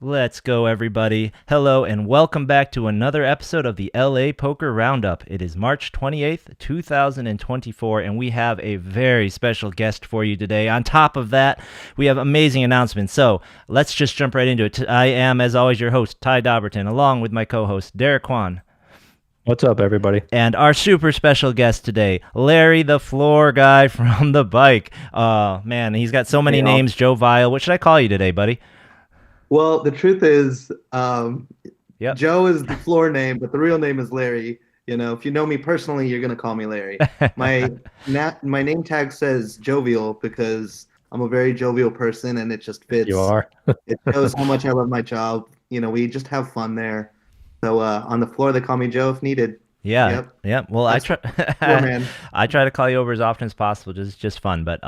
Let's go, everybody. Hello, and welcome back to another episode of the LA Poker Roundup. It is March 28th, 2024, and we have a very special guest for you today. On top of that, we have amazing announcements. So let's just jump right into it. I am, as always, your host, Ty Dobberton, along with my co host, Derek Kwan. What's up, everybody? And our super special guest today, Larry the Floor Guy from the bike. Man, he's got so many names. Joe Vile. What should I call you today, buddy? Well, the truth is, Yep. Joe is the floor name, but the real name is Larry. You know, if you know me personally, you're gonna call me Larry. My name tag says jovial because I'm a very jovial person, and it just fits. You are. It shows how much I love my job. You know, we just have fun there. So on the floor, they call me Joe if needed. Yeah. Yep. Well, I try. I try to call you over as often as possible. Just fun. But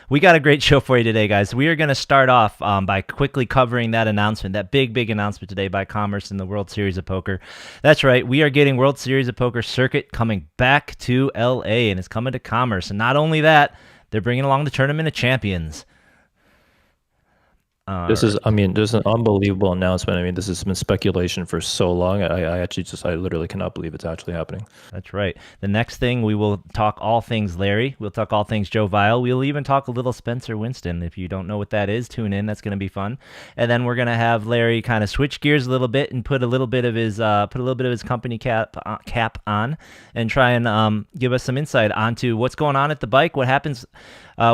we got a great show for you today, guys. We are going to start off by quickly covering that announcement, that big announcement today by Commerce in the World Series of Poker. That's right. We are getting World Series of Poker circuit coming back to LA, and it's coming to Commerce. And not only that, they're bringing along the Tournament of Champions. This is an unbelievable announcement. I mean, this has been speculation for so long. I literally cannot believe it's actually happening. That's right. The next thing, we will talk all things Larry. We'll talk all things Joe Vile. We'll even talk a little Spencer Winston. If you don't know what that is, tune in. That's going to be fun. And then we're going to have Larry kind of switch gears a little bit and put a little bit of his company cap on, and try and give us some insight onto what's going on at the bike, what happens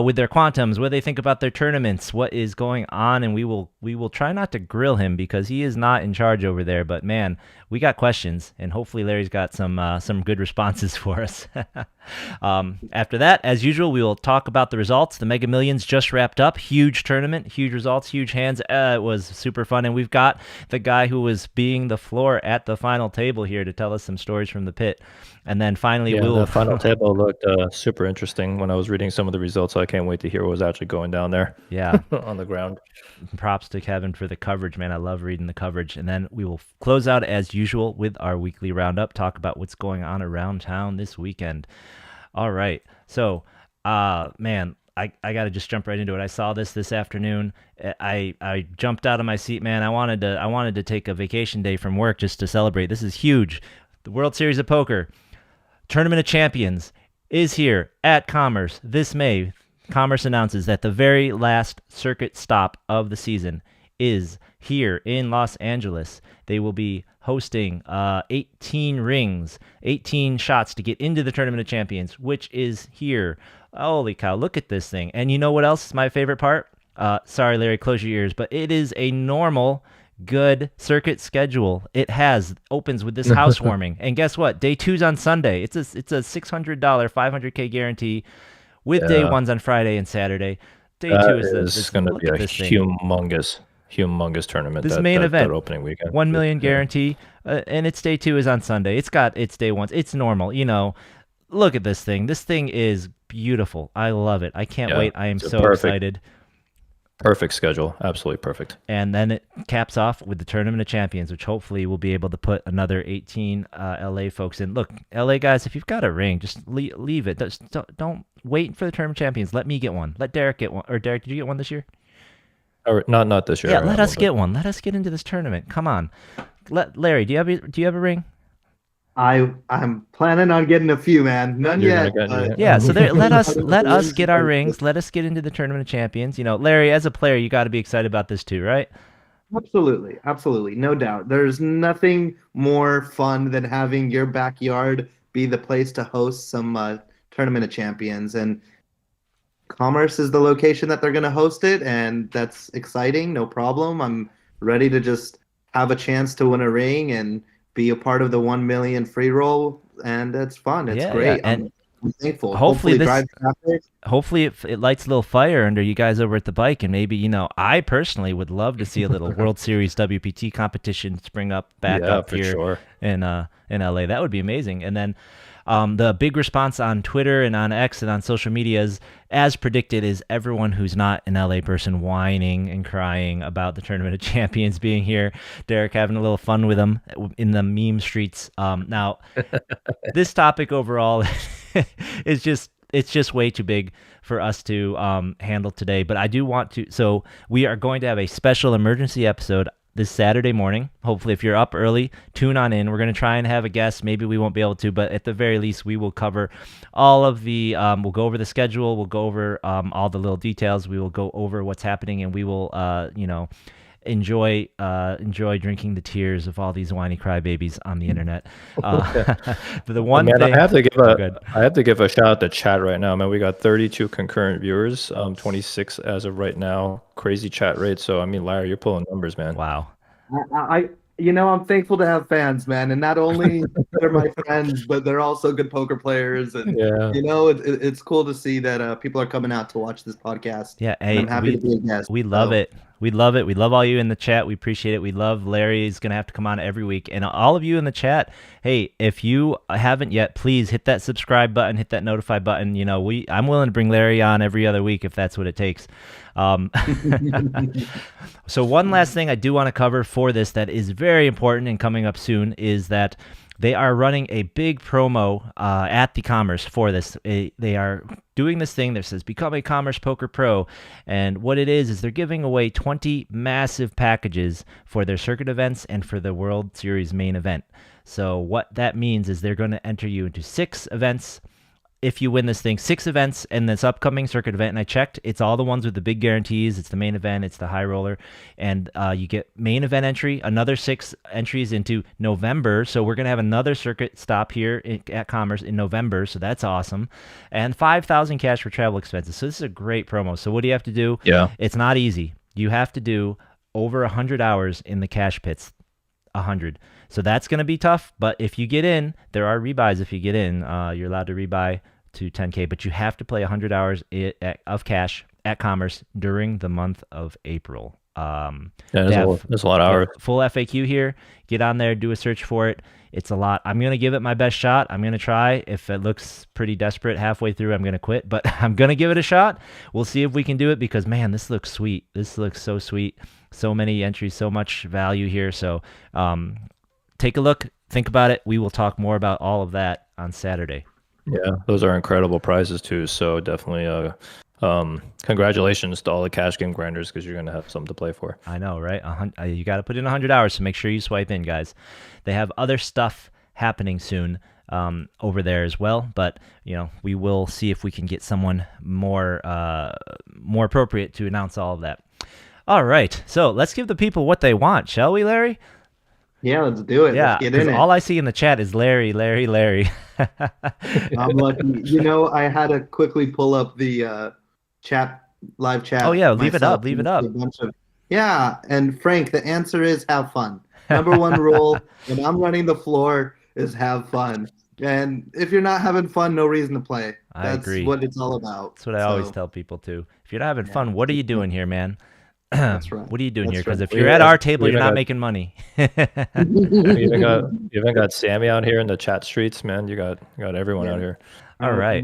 with their quantums, what they think about their tournaments, what is going on, and we will try not to grill him because he is not in charge over there. But man, we got questions, and hopefully Larry's got some good responses for us. After that, as usual, we will talk about the results. The Mega Millions just wrapped up. Huge tournament, huge results, huge hands. It was super fun, and we've got the guy who was being the floor at the final table here to tell us some stories from the pit. And then finally, the final table looked super interesting when I was reading some of the results. So I can't wait to hear what was actually going down there. Yeah, on the ground. Props to Kevin for the coverage, man. I love reading the coverage. And then we will close out as usual with our weekly roundup. Talk about what's going on around town this weekend. All right, so man, I got to just jump right into it. I saw this afternoon. I jumped out of my seat, man. I wanted to take a vacation day from work just to celebrate. This is huge. The World Series of Poker Tournament of Champions is here at Commerce this May. Commerce announces that the very last circuit stop of the season is here in Los Angeles. They will be hosting 18 rings, 18 shots to get into the Tournament of Champions, which is here. Holy cow, look at this thing. And you know what else is my favorite part? Sorry, Larry, close your ears, but it is a normal, good circuit schedule. It opens with this housewarming. And guess what? Day 2's on Sunday. It's a $600, $500K guarantee with day 1s on Friday and Saturday. Day 2 is going to be a humongous tournament. This main event, that opening weekend, $1 million guarantee, and its day 2 is on Sunday. It's got its day 1s. It's normal. You know, look at this thing. This thing is beautiful. I love it. I can't wait. I am so excited. Perfect schedule. Absolutely perfect. And then it caps off with the Tournament of Champions, which hopefully we'll be able to put another 18 LA folks in. Look, LA guys, if you've got a ring, just leave it. Don't wait for the Tournament of Champions. Let me get one. Let Derek get one. Or Derek, did you get one this year? Not this year. Yeah, let us get one. Let us get into this tournament. Come on. Larry, do you have a ring? I'm planning on getting a few, man. None yet. Yeah, so let us get our rings. Let us get into the Tournament of Champions. You know, Larry, as a player, you got to be excited about this too, right? Absolutely, no doubt. There's nothing more fun than having your backyard be the place to host some Tournament of Champions, and Commerce is the location that they're going to host it, and that's exciting. No problem. I'm ready to just have a chance to win a ring and be a part of the 1 million free roll, and it's fun. It's great. Yeah. And I'm thankful. Hopefully it lights a little fire under you guys over at the bike, and maybe, you know, I personally would love to see a little World Series WPT competition spring up back here in LA. That would be amazing. And then the big response on Twitter and on X and on social media is, as predicted, is everyone who's not an LA person whining and crying about the Tournament of Champions being here. Derek having a little fun with them in the meme streets. Now, this topic overall is just way too big for us to handle today. But I do want to. So we are going to have a special emergency episode this Saturday morning. Hopefully, if you're up early, tune on in. We're going to try and have a guest. Maybe we won't be able to, but at the very least, we will cover all of the, we'll go over the schedule. We'll go over all the little details. We will go over what's happening, and we will, enjoy drinking the tears of all these whiny crybabies on the internet. But the one Man, thing I have to give Oh, good. a shout out to chat right now, man. We got 32 concurrent viewers, 26 as of right now. Crazy chat rate. So I mean, Larry, you're pulling numbers, man. Wow. I'm thankful to have fans, man, and not only they're my friends, but they're also good poker players, and Yeah. it's cool to see that people are coming out to watch this podcast. Yeah, and hey, I'm happy to be a guest. we love so. it. We love it. We love all you in the chat. We appreciate it. We love Larry. He's going to have to come on every week. And all of you in the chat, hey, if you haven't yet, please hit that subscribe button, hit that notify button. I'm willing to bring Larry on every other week if that's what it takes. So one last thing I do want to cover for this that is very important and coming up soon is that they are running a big promo at the Commerce for this. They are doing this thing that says Become a Commerce Poker Pro. And what it is they're giving away 20 massive packages for their circuit events and for the World Series main event. So what that means is they're going to enter you into 6 events. If you win this thing, 6 events and this upcoming circuit event, and I checked, it's all the ones with the big guarantees. It's the main event, it's the high roller, and you get main event entry, another 6 entries into November. So we're gonna have another circuit stop here at Commerce in November, so that's awesome, and 5,000 cash for travel expenses. So this is a great promo. So what do you have to do? Yeah. It's not easy. You have to do over 100 hours in the cash pits. 100. So that's going to be tough, but if you get in, there are rebuys. If you get in, you're allowed to rebuy to 10K, but you have to play 100 hours of cash at Commerce during the month of April. There's a lot of hours. Full FAQ here. Get on there, do a search for it. It's a lot. I'm going to give it my best shot. I'm going to try. If it looks pretty desperate halfway through, I'm going to quit, but I'm going to give it a shot. We'll see if we can do it because, man, this looks sweet. This looks so sweet. So many entries, so much value here. So take a look. Think about it. We will talk more about all of that on Saturday. Yeah, those are incredible prizes too. So definitely congratulations to all the cash game grinders because you're going to have something to play for. I know, right? You got to put in 100 hours, so make sure you swipe in, guys. They have other stuff happening soon over there as well, but we will see if we can get someone more appropriate to announce all of that. All right, so let's give the people what they want, shall we, Larry? Yeah, let's do it. Yeah, let's get in it. all I see in the chat is Larry. I'm lucky. I had to quickly pull up the live chat. Oh yeah, leave it up. Yeah, and Frank, the answer is have fun. Number one rule when I'm running the floor is have fun. And if you're not having fun, no reason to play. I agree. That's what it's all about. That's what I always tell people too. If you're not having fun, what are you doing here, man? That's right. What are you doing here? Because right. if you're at our table, you're not making money. You even got Sammy out here in the chat streets, man. You got everyone out here. All right.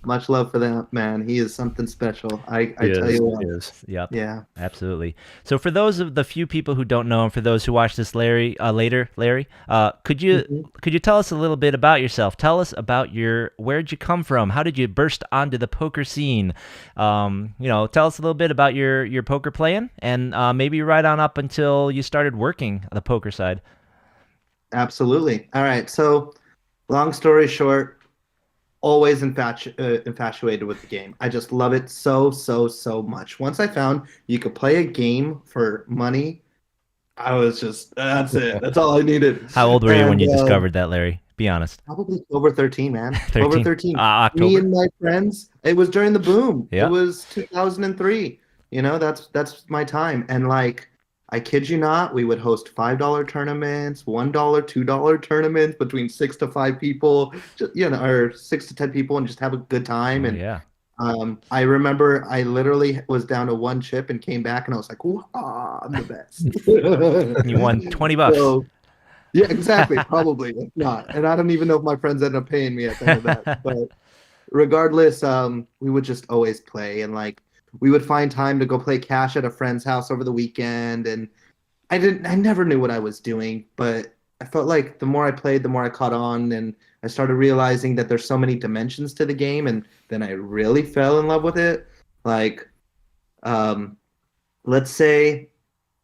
Much love for that man. He is something special. I tell you what. He is. Yep. Yeah. Absolutely. So for those of the few people who don't know, and for those who watch this, Larry, could you tell us a little bit about yourself? Tell us about where'd you come from? How did you burst onto the poker scene? Tell us a little bit about your poker playing, and maybe right on up until you started working the poker side. Absolutely. All right. So, long story short, always infatuated with the game. I just love it so much. Once I found you could play a game for money, I was just, that's it. That's all I needed. How old were you when you discovered that, Larry? Be honest. Probably over 13, man. 13? Over 13. October. Me and my friends, it was during the boom. Yeah. It was 2003. That's my time. And I kid you not, we would host $5 tournaments, $1, $2 tournaments between 6 to 5 people, or 6 to 10 people, and just have a good time. Yeah. I remember I literally was down to 1 chip and came back, and I was like, "Wow, I'm the best." You won $20. So, yeah, exactly. Probably if not, and I don't even know if my friends ended up paying me at the end of that. But regardless, we would just always play, and we would find time to go play cash at a friend's house over the weekend. And I never knew what I was doing, but I felt like the more I played, the more I caught on. And I started realizing that there's so many dimensions to the game. And then I really fell in love with it. Let's say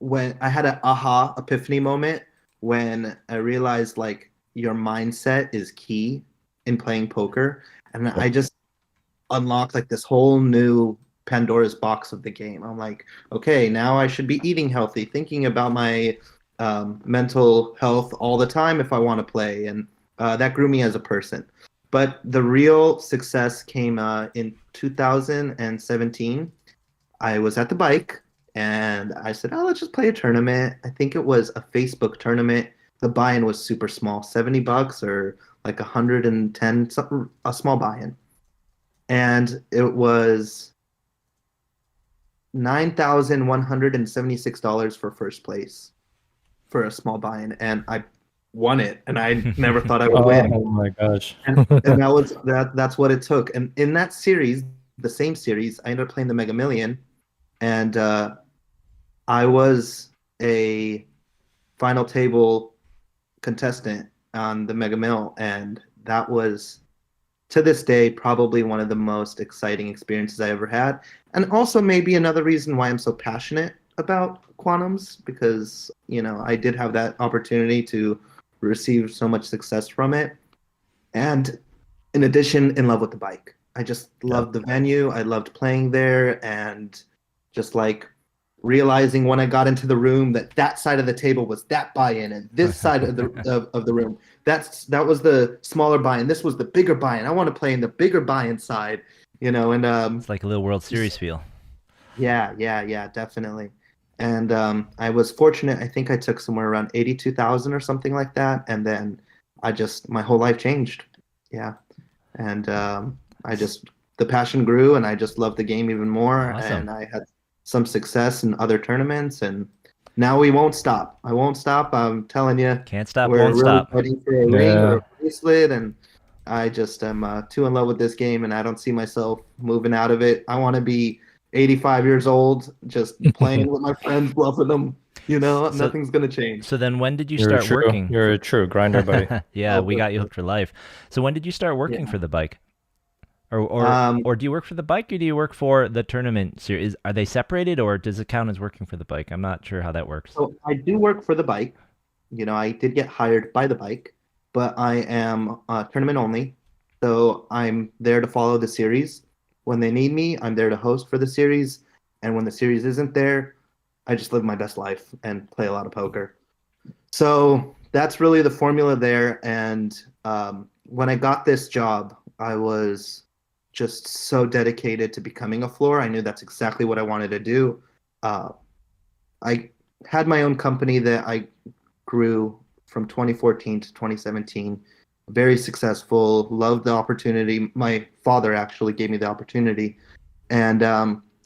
when I had an aha epiphany moment when I realized like your mindset is key in playing poker, and I just unlocked like this whole new Pandora's box of the game. I'm like, okay, now I should be eating healthy, thinking about my mental health all the time if I want to play, and that grew me as a person. But the real success came in 2017. I was at the bike and I said, oh, let's just play a tournament. I think it was a Facebook tournament. The buy-in was super small, $70 or like 110, something, a small buy-in. And it was $9,176 for first place for a small buy-in. And I won it. And I never thought I would win. Oh my gosh. And that's what it took. And in that series, the same series, I ended up playing the Mega Million. And I was a final table contestant on the Mega Mill, and that was, to this day, probably one of the most exciting experiences I ever had. And also maybe another reason why I'm so passionate about quantums, because, you know, I did have that opportunity to receive so much success from it. And in addition, in love with the bike. I just loved the venue. I loved playing there, and just like realizing when I got into the room that side of the table was that buy-in, and this side of the room that was the smaller buy-in. This was the bigger buy-in. I want to play in the bigger buy-in side, you know. And It's like a little World Series feel. yeah, definitely. And I was fortunate. I think I took somewhere around 82,000 or something like that, and then my whole life changed. Yeah, and the passion grew, and I just loved the game even more. Awesome. And I had some success in other tournaments, and now we won't stop. I won't stop. I'm telling you, Can't stop, we're won't really stop. fighting for a ring or a bracelet, and I just am too in love with this game, and I don't see myself moving out of it. I want to be 85 years old, just playing with my friends, bluffing them. You know, nothing's gonna change. So then when did you You're start working? You're a true grinder, buddy. Yeah, we got you hooked for life. So when did you start working for the bike? Or do you work for the bike, or do you work for the tournament series? Are they separated, or does it count as working for the bike? I'm not sure how that works. So I do work for the bike. You know, I did get hired by the bike, but I am tournament only. So I'm there to follow the series. When they need me, I'm there to host for the series. And when the series isn't there, I just live my best life and play a lot of poker. So that's really the formula there. And when I got this job, I was just so dedicated to becoming a floor. I knew that's exactly what I wanted to do. I had my own company that I grew from 2014 to 2017. Very successful, loved the opportunity. My father actually gave me the opportunity. And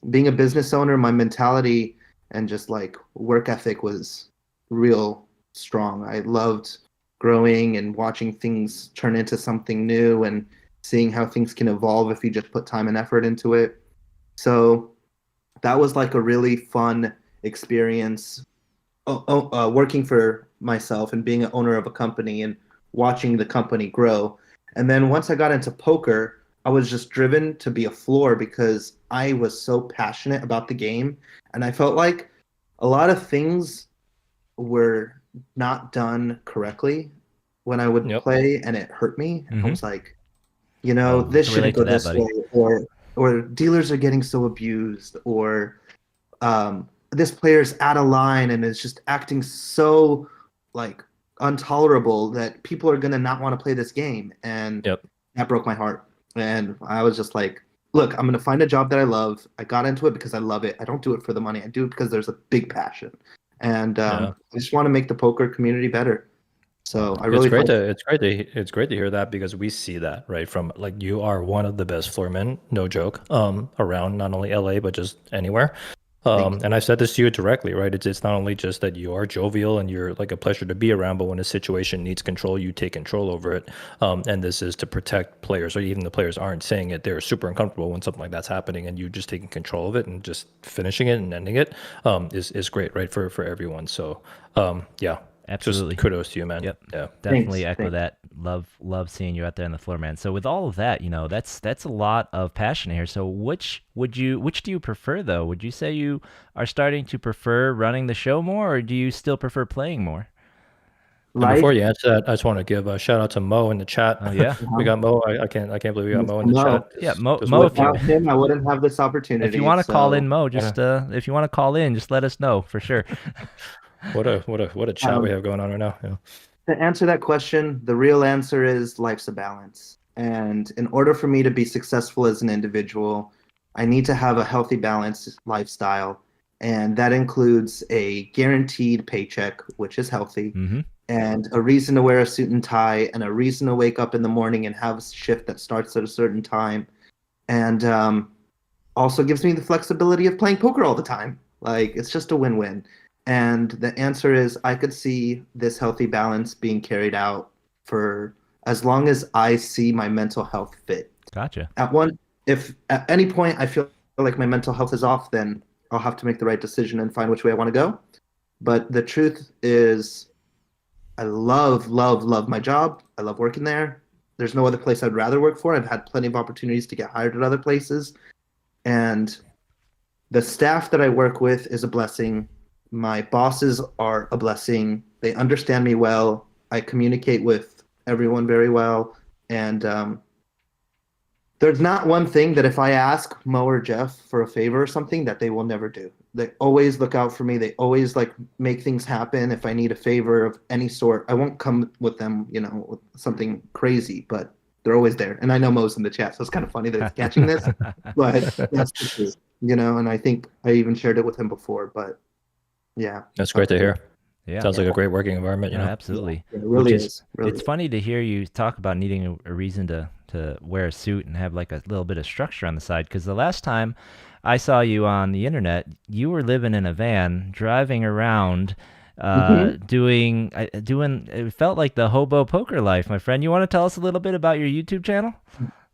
being a business owner, my mentality and just like work ethic was real strong. I loved growing and watching things turn into something new, and seeing how things can evolve if you just put time and effort into it. So that was like a really fun experience, working for myself and being an owner of a company and watching the company grow. And then once I got into poker, I was just driven to be a floor because I was so passionate about the game. And I felt like a lot of things were not done correctly when I would play, and it hurt me. I was like, you know, this shouldn't go this way, or dealers are getting so abused, or this player's out of line and is just acting so like intolerable that people are gonna not want to play this game. And that broke my heart. And I was just like, look, I'm gonna find a job that I love. I got into it because I love it. I don't do it for the money. I do it because there's a big passion. And I just want to make the poker community better. So I really it's great to hear that, because we see that, right, from like, you are one of the best floormen, no joke, around not only LA but just anywhere. And I said this to you directly, right? It's not only just that you are jovial and you're like a pleasure to be around, but when a situation needs control, you take control over it. And this is to protect players, or even the players aren't saying it. They're super uncomfortable when something like that's happening, and you just taking control of it and just finishing it and ending it is great, right, for everyone. So yeah, Absolutely. Just kudos to you, man. Yep. Yeah. Definitely Thanks, echo thanks. that. Love seeing you out there on the floor, man. So with all of that, that's a lot of passion here. So which do you prefer though? Would you say you are starting to prefer running the show more, or do you still prefer playing more? And Life. before you answer that, I just want to give a shout out to Mo in the chat. Oh yeah. We got Mo. I can't believe we got Mo in the No. chat. Yeah, Mo, Just Mo if you Without him, I wouldn't have this opportunity. if you want to call in So, Mo, just if you want to call in, just let us know for sure. What a chat we have going on right now. Yeah. to answer that question, the real answer is life's a balance. And in order for me to be successful as an individual, I need to have a healthy, balanced lifestyle. And that includes a guaranteed paycheck, which is healthy, Mm-hmm. and a reason to wear a suit and tie, and a reason to wake up in the morning and have a shift that starts at a certain time. And also gives me the flexibility of playing poker all the time. Like, it's just a win-win. And the answer is I could see this healthy balance being carried out for as long as I see my mental health fit. Gotcha. If at any point I feel like my mental health is off, then I'll have to make the right decision and find which way I want to go. But the truth is, I love, love, love my job. I love working there. There's no other place I'd rather work for. I've had plenty of opportunities to get hired at other places. And the staff that I work with is a blessing. My bosses are a blessing. They understand me well. I communicate with everyone very well. And there's not one thing that if I ask Mo or Jeff for a favor or something that they will never do. They always look out for me. They always like make things happen. If I need a favor of any sort, I won't come with them, with something crazy, but they're always there. And I know Mo's in the chat, so it's kind of funny that he's catching this, but that's the truth, and I think I even shared it with him before, but yeah. That's great to hear. Yeah. Sounds like a great working environment, Yeah, absolutely. Yeah, it really Which is. Really it's is. funny to hear you talk about needing a reason to wear a suit and have like a little bit of structure on the side. Because the last time I saw you on the internet, you were living in a van, driving around, doing. It felt like the hobo poker life, my friend. You want to tell us a little bit about your YouTube channel?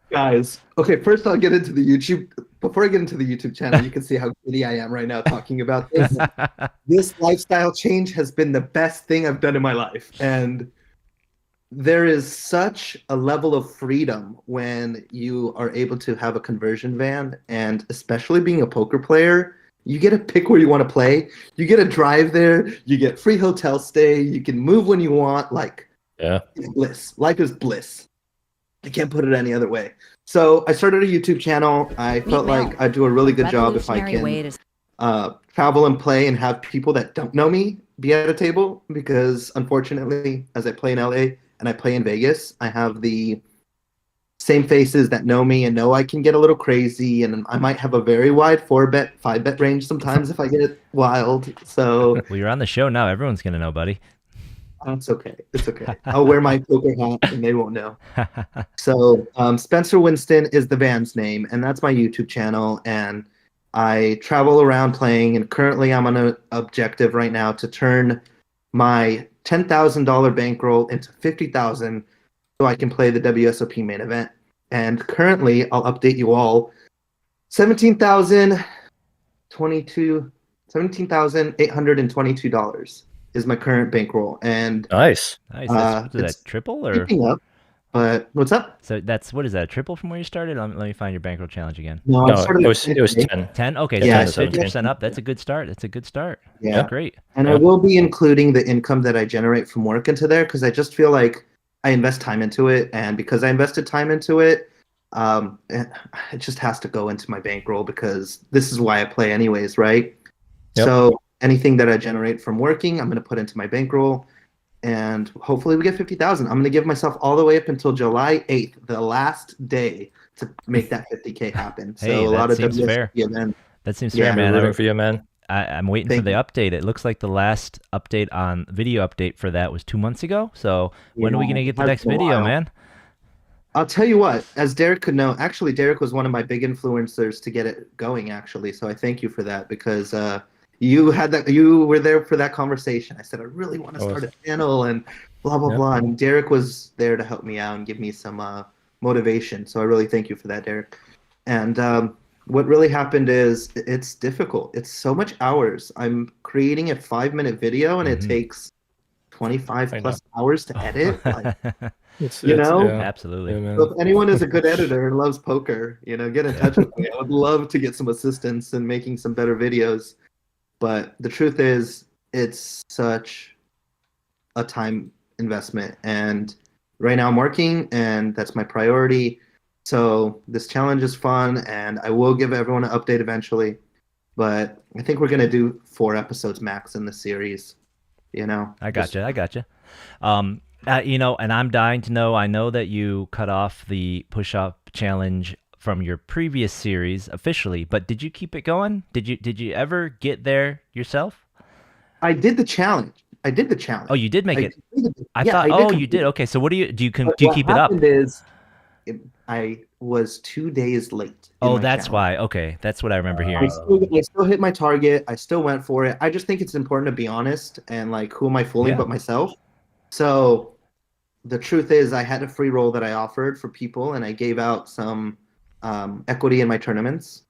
Guys, okay, first I'll get into the YouTube. Before I get into the YouTube channel, you can see how giddy I am right now talking about this. This lifestyle change has been the best thing I've done in my life. And there is such a level of freedom when you are able to have a conversion van, and especially being a poker player, you get to pick where you want to play. You get to drive there. You get free hotel stay. You can move when you want. Like, it's bliss. Life is bliss. I can't put it any other way. So I started a YouTube channel. I felt like I'd do a really good job if I can travel and play and have people that don't know me be at a table, because unfortunately, as I play in LA and I play in Vegas, I have the same faces that know me and know I can get a little crazy, and I might have a very wide 4-bet, 5-bet range sometimes if I get wild. So Well, you're on the show now. Everyone's gonna know, buddy. it's okay. It's okay. I'll wear my poker hat and they won't know. So Spencer Winston is the van's name, and that's my YouTube channel. And I travel around playing, and currently I'm on an objective right now to turn my $10,000 bankroll into $50,000 so I can play the WSOP main event. And currently, I'll update you all, $17,822 is my current bankroll. And nice. Is that triple or? keeping up. But what's up? So what is that? A triple from where you started? Let me find your bankroll challenge again. No, I started it was 10. 10? Okay, Yeah, so 10 to 50% up. That's a good start. Yeah. That's great. And I will be including the income that I generate from work into there, because I just feel like I invest time into it. And because I invested time into it, it just has to go into my bankroll, because this is why I play anyways, right? Yep. So anything that I generate from working, I'm going to put into my bankroll. And hopefully we get 50,000. I'm going to give myself all the way up until July 8th, the last day, to make that 50K happen. Hey, so a lot of seems fair. events. That seems Yeah, fair, man. Rooting for you, man. I'm waiting for the update. It looks like the last video update for that was 2 months ago. So when are we going to get the next video, man? I'll tell you what, as Derek could know, actually, Derek was one of my big influencers to get it going, actually. So I thank you for that, because you were there for that conversation. I said, I really want to start a channel and blah, blah, blah. And Derek was there to help me out and give me some motivation. So I really thank you for that, Derek. And what really happened is it's difficult. It's so much hours. I'm creating a 5-minute video, and it takes 25 I know. plus hours to edit. Like, It's you know? yeah. Absolutely. Yeah, man. So if anyone is a good editor and loves poker, get in touch with me. I would love to get some assistance in making some better videos. But the truth is, it's such a time investment. And right now I'm working, and that's my priority. So this challenge is fun, and I will give everyone an update eventually. But I think we're going to do 4 episodes max in the series. I gotcha. And I'm dying to know. I know that you cut off the push-up challenge from your previous series officially, but did you keep it going? Did you ever get there yourself? I did the challenge. Oh, you did make I it. completed it. I Yeah, thought. I did Oh, you complete did. it. Okay. So what But do you what keep it up? happened is I was 2 days late in Oh, my that's challenge. why. Okay, that's what I remember I hearing. still hit my target. I still went for it. I just think it's important to be honest and like, who am I fooling Yeah. but myself? So the truth is, I had a free roll that I offered for people, and I gave out some equity in my tournaments,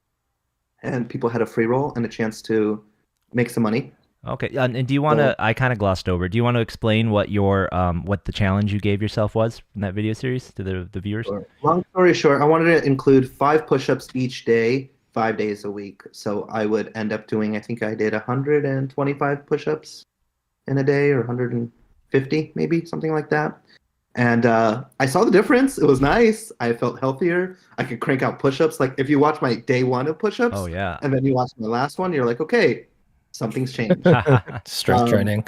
and people had a free roll and a chance to make some money. Okay. And do you want So, to? I kind of glossed over. Do you want to explain what what the challenge you gave yourself was in that video series to the viewers? sure. Long story short, I wanted to include 5 push-ups each day, 5 days a week. So I would end up doing, I think I did 125 push-ups in a day, or 150 maybe, something like that. And I saw the difference. It was nice. I felt healthier. I could crank out push-ups. Like, if you watch my day 1 of push-ups, Oh yeah. and then you watch my last one, you're like, okay, something's changed. Strength Um, training.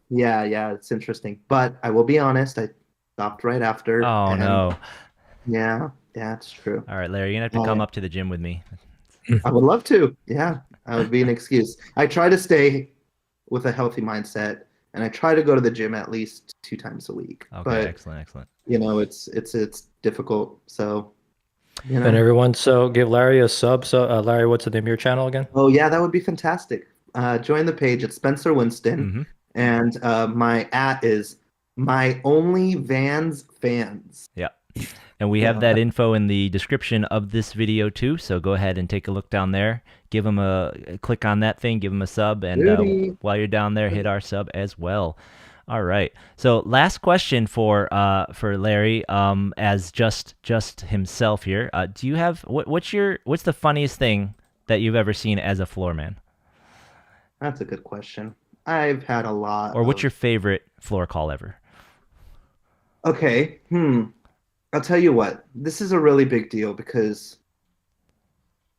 yeah, it's interesting. But I will be honest, I stopped right after. Oh and no. Yeah, it's true. All right, Larry, you're gonna have to come up to the gym with me. I would love to. Yeah, that would be an excuse. I try to stay with a healthy mindset, and I try to go to the gym at least 2 times a week. Okay, But excellent. it's difficult. So, And everyone, so give Larry a sub. So Larry, what's the name of your channel again? Oh yeah, that would be fantastic. Join the page. It's Spencer Winston, Mm-hmm. and my @ is my only Vans fans. Yeah. And we have that info in the description of this video too, so go ahead and take a look down there. Give them click on that thing, give them a sub, and while you're down there, hit our sub as well. All right. So last question for Larry, as just himself here. Do you have what's the funniest thing that you've ever seen as a floor man? That's a good question. I've had a lot. Or what's your favorite floor call ever? Okay. I'll tell you what. This is a really big deal because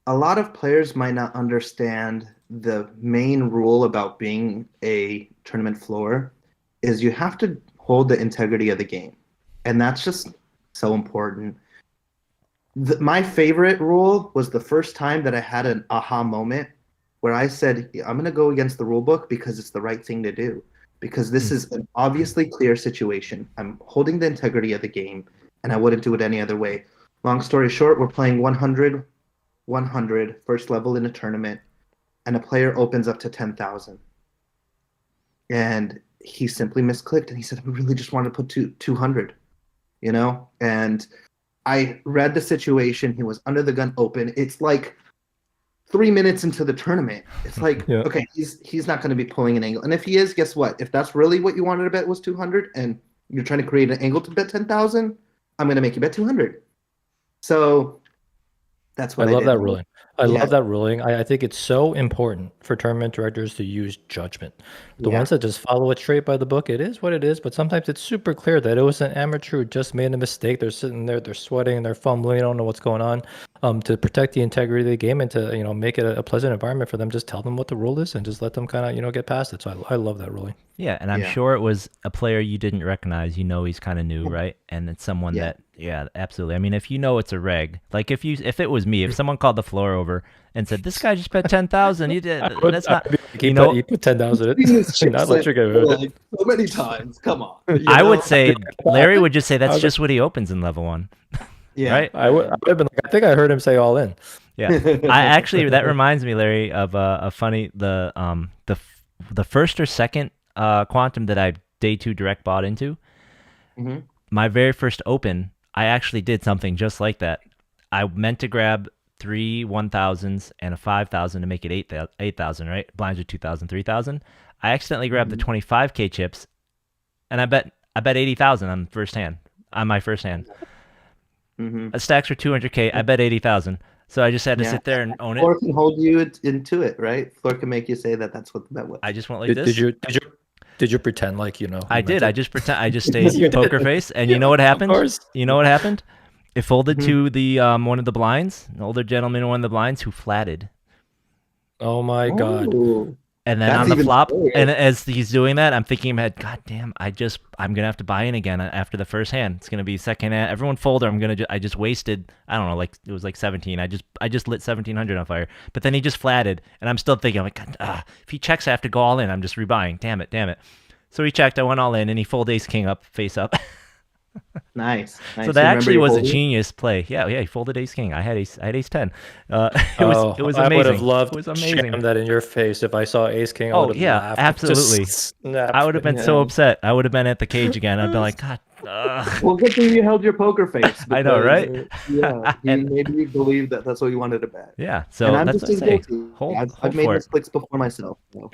a lot of players might not understand the main rule about being a tournament floor is you have to hold the integrity of the game. And that's just so important. My favorite rule was the first time that I had an aha moment where I said, I'm going to go against the rule book because it's the right thing to do. Because this is an obviously clear situation. I'm holding the integrity of the game, and I wouldn't do it any other way. Long story short, we're playing 100, first level in a tournament, and a player opens up to 10,000. And he simply misclicked, and he said, we really just wanted to put 200, And I read the situation. He was under the gun open. It's like 3 minutes into the tournament. It's like, okay, he's not going to be pulling an angle. And if he is, guess what? If that's really what you wanted to bet was 200 and you're trying to create an angle to bet 10,000, I'm going to make you bet 200. So that's what I love did. that ruling. I love that ruling. I think it's so important for tournament directors to use judgment. The ones that just follow it straight by the book, it is what it is. But sometimes it's super clear that it was an amateur who just made a mistake. They're sitting there, they're sweating, they're fumbling, they don't know what's going on. To protect the integrity of the game and to make it a pleasant environment for them, just tell them what the rule is and just let them kind of get past it. So I love that ruling. Yeah, and I'm sure it was a player you didn't recognize. He's kind of new, right? And it's someone that, absolutely. I mean, if it's a reg, like if it was me, if someone called the floor over and said, "This guy just bet 10,000," that's not. He put 10,000. Not let you get like so many times. Come on. I would say Larry would just say that's just what he opens in level 1. Yeah. Right. I would have been like, I think I heard him say all in. Yeah. I actually that reminds me, Larry, of a funny the first or second quantum that I day 2 direct bought into. Mm-hmm. My very first open, I actually did something just like that. I meant to grab 3 1,000s and a 5,000 to make it 8,000, right? Blinds are 2,000, 3,000. I accidentally grabbed the 25K chips and I bet 80,000 on first hand, on my first hand. Stacks for 200K. I bet 80,000. So I just had to sit there and own it. Floor can hold you into it, right? Floor can make you say that that's what the bet was. I just went like this. Did you pretend like, you know? I did. I just pretend. I just stayed poker face, and you know what happened? Of course. You know what happened? It folded to the one of the blinds, an older gentleman in one of the blinds who flatted. Oh my God. Ooh. And then That's on the even flop, scarier. and as he's doing that, I'm thinking in my head, God damn, I'm gonna have to buy in again after the first hand. It's gonna be second hand. Everyone folded. I just wasted. I don't know, like it was like 17. I just lit 1700 on fire. But then he just flatted, and I'm still thinking, like, God, if he checks, I have to go all in. I'm just rebuying. Damn it. So he checked. I went all in, and he folded ace king up, face up. Nice. So that actually was a genius play. Yeah, he folded ace king. I had ace 10. It was amazing. I would have loved it was to amazing. jam that in your face if I saw ace king. I would have laughed. Absolutely. I would have been so upset. I would have been at the cage again. I'd been like, God. Well, good thing you held your poker face. I know, right? Yeah, maybe you believe that that's what you wanted to bet. Yeah, so and I'm that's just what I say. guilty. I've made mistakes before myself. So,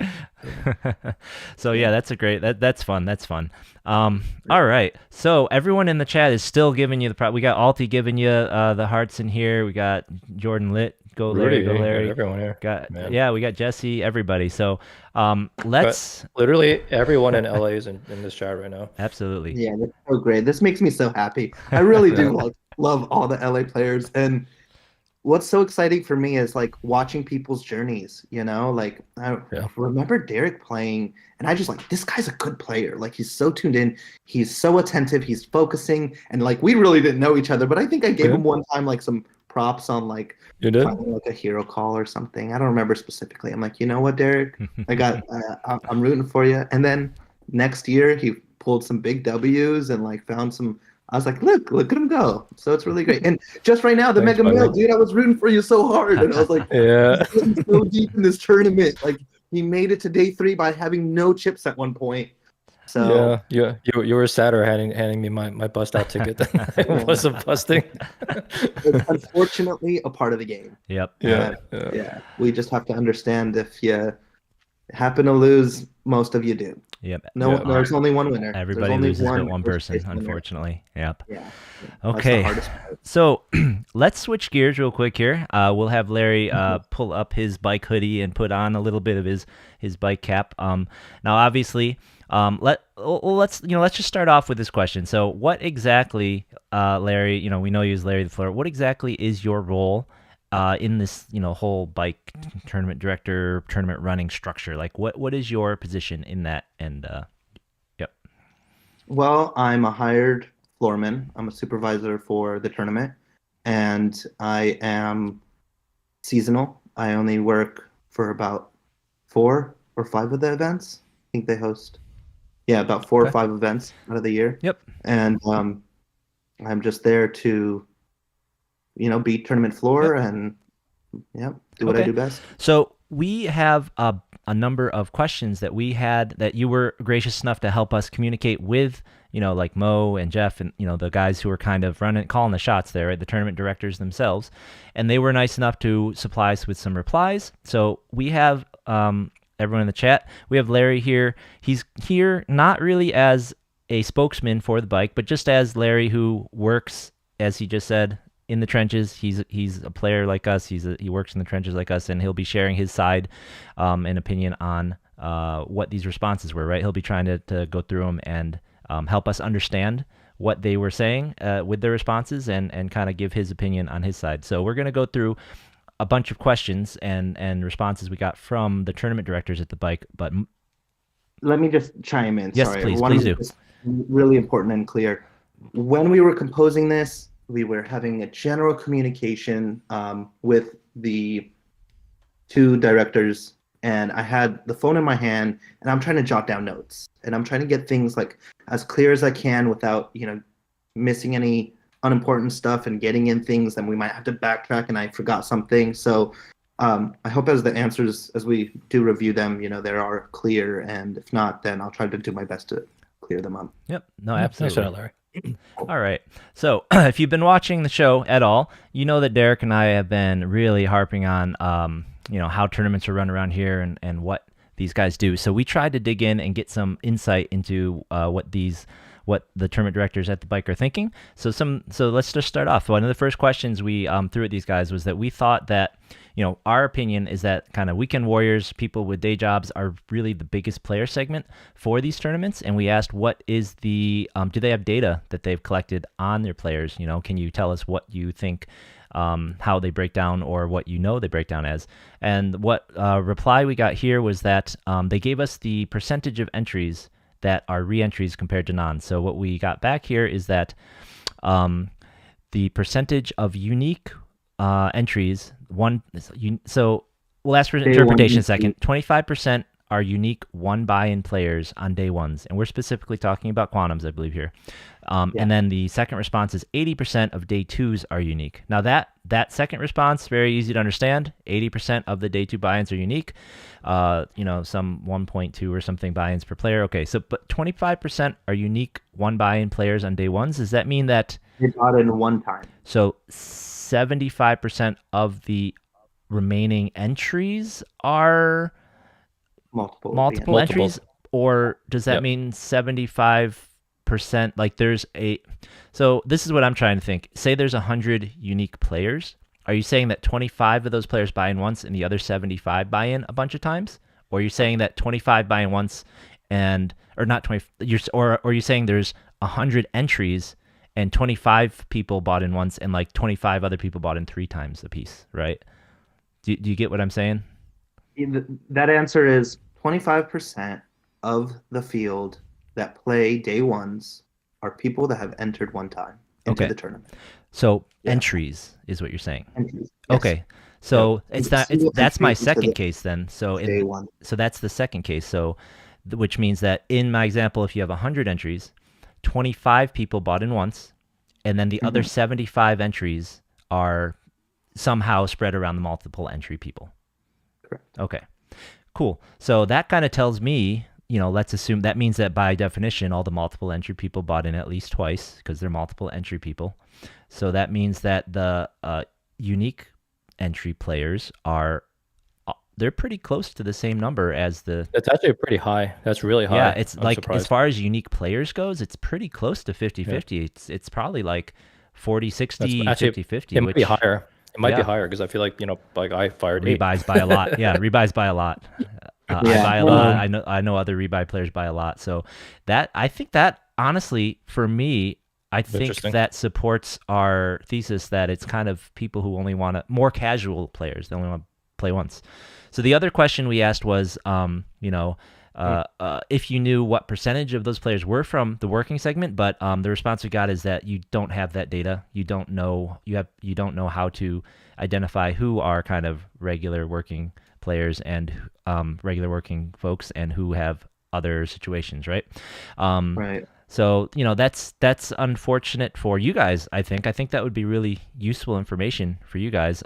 so yeah, that's a great. That's fun. That's fun. All right. So everyone in the chat is still giving you the. We got Alti giving you the hearts in here. We got Jordan Lit. Go Larry. Go Larry. Everyone here. We got Jesse. Everybody. So let's. But literally everyone in LA is in this chat right now. Absolutely. Yeah, that's so great. This makes me so happy. I really do love all the LA players, and what's so exciting for me is like watching people's journeys. You know, like I remember Derek playing, and I just like, this guy's a good player. Like he's so tuned in, he's so attentive, he's focusing, and like we really didn't know each other, but I think I gave him one time like some props on like you did like a hero call or something. I don't remember specifically. I'm like, you know what, Derek, I'm rooting for you. And then next year he pulled some big W's and like found some. I was like, look at him go. So it's really great. And just right now, the Mega Mail, dude, I was rooting for you so hard, and I was like, he's getting so deep in this tournament. Like he made it to day 3 by having no chips at one point. So you were sadder handing me my bust out ticket than I wasn't busting. It's unfortunately a part of the game. Yep. Yeah. We just have to understand if you happen to lose, most of you do. Yep. There's only one winner. Everybody loses but one person, unfortunately. Yep. Yeah. Okay. So let's switch gears real quick here. We'll have Larry pull up his bike hoodie and put on a little bit of his bike cap. Now, obviously, let's just start off with this question. So, what exactly, Larry? We know you as Larry the Floor. What exactly is your role in this whole bike tournament director, tournament running structure? Like what is your position in that? And well, I'm a hired floorman. I'm a supervisor for the tournament, and I am seasonal. I only work for about 4 or 5 of the events. I think they host about 4 or 5 events out of the year. Yep. And I'm just there to beat tournament floor and do what I do best. So we have a number of questions that we had that you were gracious enough to help us communicate with, like Mo and Jeff and, the guys who were kind of calling the shots there, right? The tournament directors themselves. And they were nice enough to supply us with some replies. So we have everyone in the chat. We have Larry here. He's here not really as a spokesman for the bike, but just as Larry who works, as he just said, in the trenches. He's a player like us. He works in the trenches like us, and he'll be sharing his side and opinion on what these responses were, right? He'll be trying to go through them and help us understand what they were saying with their responses and kind of give his opinion on his side. So we're going to go through a bunch of questions and responses we got from the tournament directors at the bike. But let me just chime in. Yes, Sorry. please do. Really important and clear. When we were composing this, we were having a general communication with the 2 directors, and I had the phone in my hand, and I'm trying to jot down notes, and I'm trying to get things like as clear as I can without, missing any unimportant stuff and getting in things that we might have to backtrack and I forgot something. So I hope as the answers, as we do review them, they are clear, and if not, then I'll try to do my best to clear them up. Yep. No, absolutely. Thanks, Larry. All right. So if you've been watching the show at all, you know that Derek and I have been really harping on, how tournaments are run around here and what these guys do. So we tried to dig in and get some insight into what the tournament directors at the bike are thinking. So let's just start off. One of the first questions we threw at these guys was that we thought that, our opinion is that kind of weekend warriors, people with day jobs, are really the biggest player segment for these tournaments. And we asked, what is the do they have data that they've collected on their players? Can you tell us what you think, how they break down, or what they break down as? And what reply we got here was that they gave us the percentage of entries that are re-entries compared to non. So what we got back here is that the percentage of unique entries, so we'll ask for interpretation in a second. 25% are unique one buy-in players on day ones, and we're specifically talking about quantums, I believe here. And then the second response is 80% of day twos are unique. Now that second response, very easy to understand. 80% of the day two buy-ins are unique. Some 1.2 or something buy-ins per player. Okay, but 25% are unique one buy-in players on day ones. Does that mean that they bought in one time? So 75% of the remaining entries are multiple entries, or does that mean 75%? Like so this is what I'm trying to think. Say there's 100 unique players. Are you saying that 25 of those players buy in once and the other 75 buy in a bunch of times? Or are you saying that 25 buy in once or not 20, or are you saying there's 100 entries and 25 people bought in once and like 25 other people bought in 3 times a piece, right? Do you get what I'm saying? That answer is 25% of the field that play day ones are people that have entered one time into the tournament. So entries is what you're saying. Entries, yes. Okay. So that's my second case then. So so that's the second case. So which means that in my example, if you have 100 entries, 25 people bought in once, and then the other 75 entries are somehow spread around the multiple entry people. Correct. Okay. Cool. So that kind of tells me, let's assume that means that by definition, all the multiple entry people bought in at least twice because they're multiple entry people. So that means that the unique entry players they're pretty close to the same number as the... That's actually pretty high. That's really high. Yeah, it's I'm surprised. As far as unique players goes, it's pretty close to 50-50. Yeah. It's probably like 40-60, 50-50. It might be higher. It might be higher because I feel like, I fired 8. Rebuys by a lot. Yeah, rebuys by a lot. I buy a lot. I know other rebuy players buy a lot. So I think that honestly, for me, I think that supports our thesis that it's kind of people who only want more casual players. They only want to play once. So the other question we asked was, if you knew what percentage of those players were from the working segment, but the response we got is that you don't have that data. You don't know how to identify who are kind of regular working players and regular working folks and who have other situations, right? Right. So that's unfortunate for you guys. I think that would be really useful information for you guys.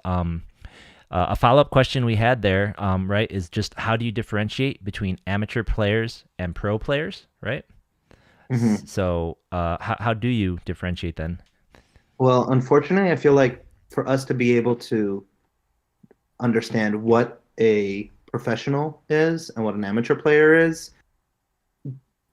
A follow-up question we had there, right, is just how do you differentiate between amateur players and pro players, right? Mm-hmm. So how do you differentiate then? Well, unfortunately, I feel like for us to be able to understand what a professional is and what an amateur player is,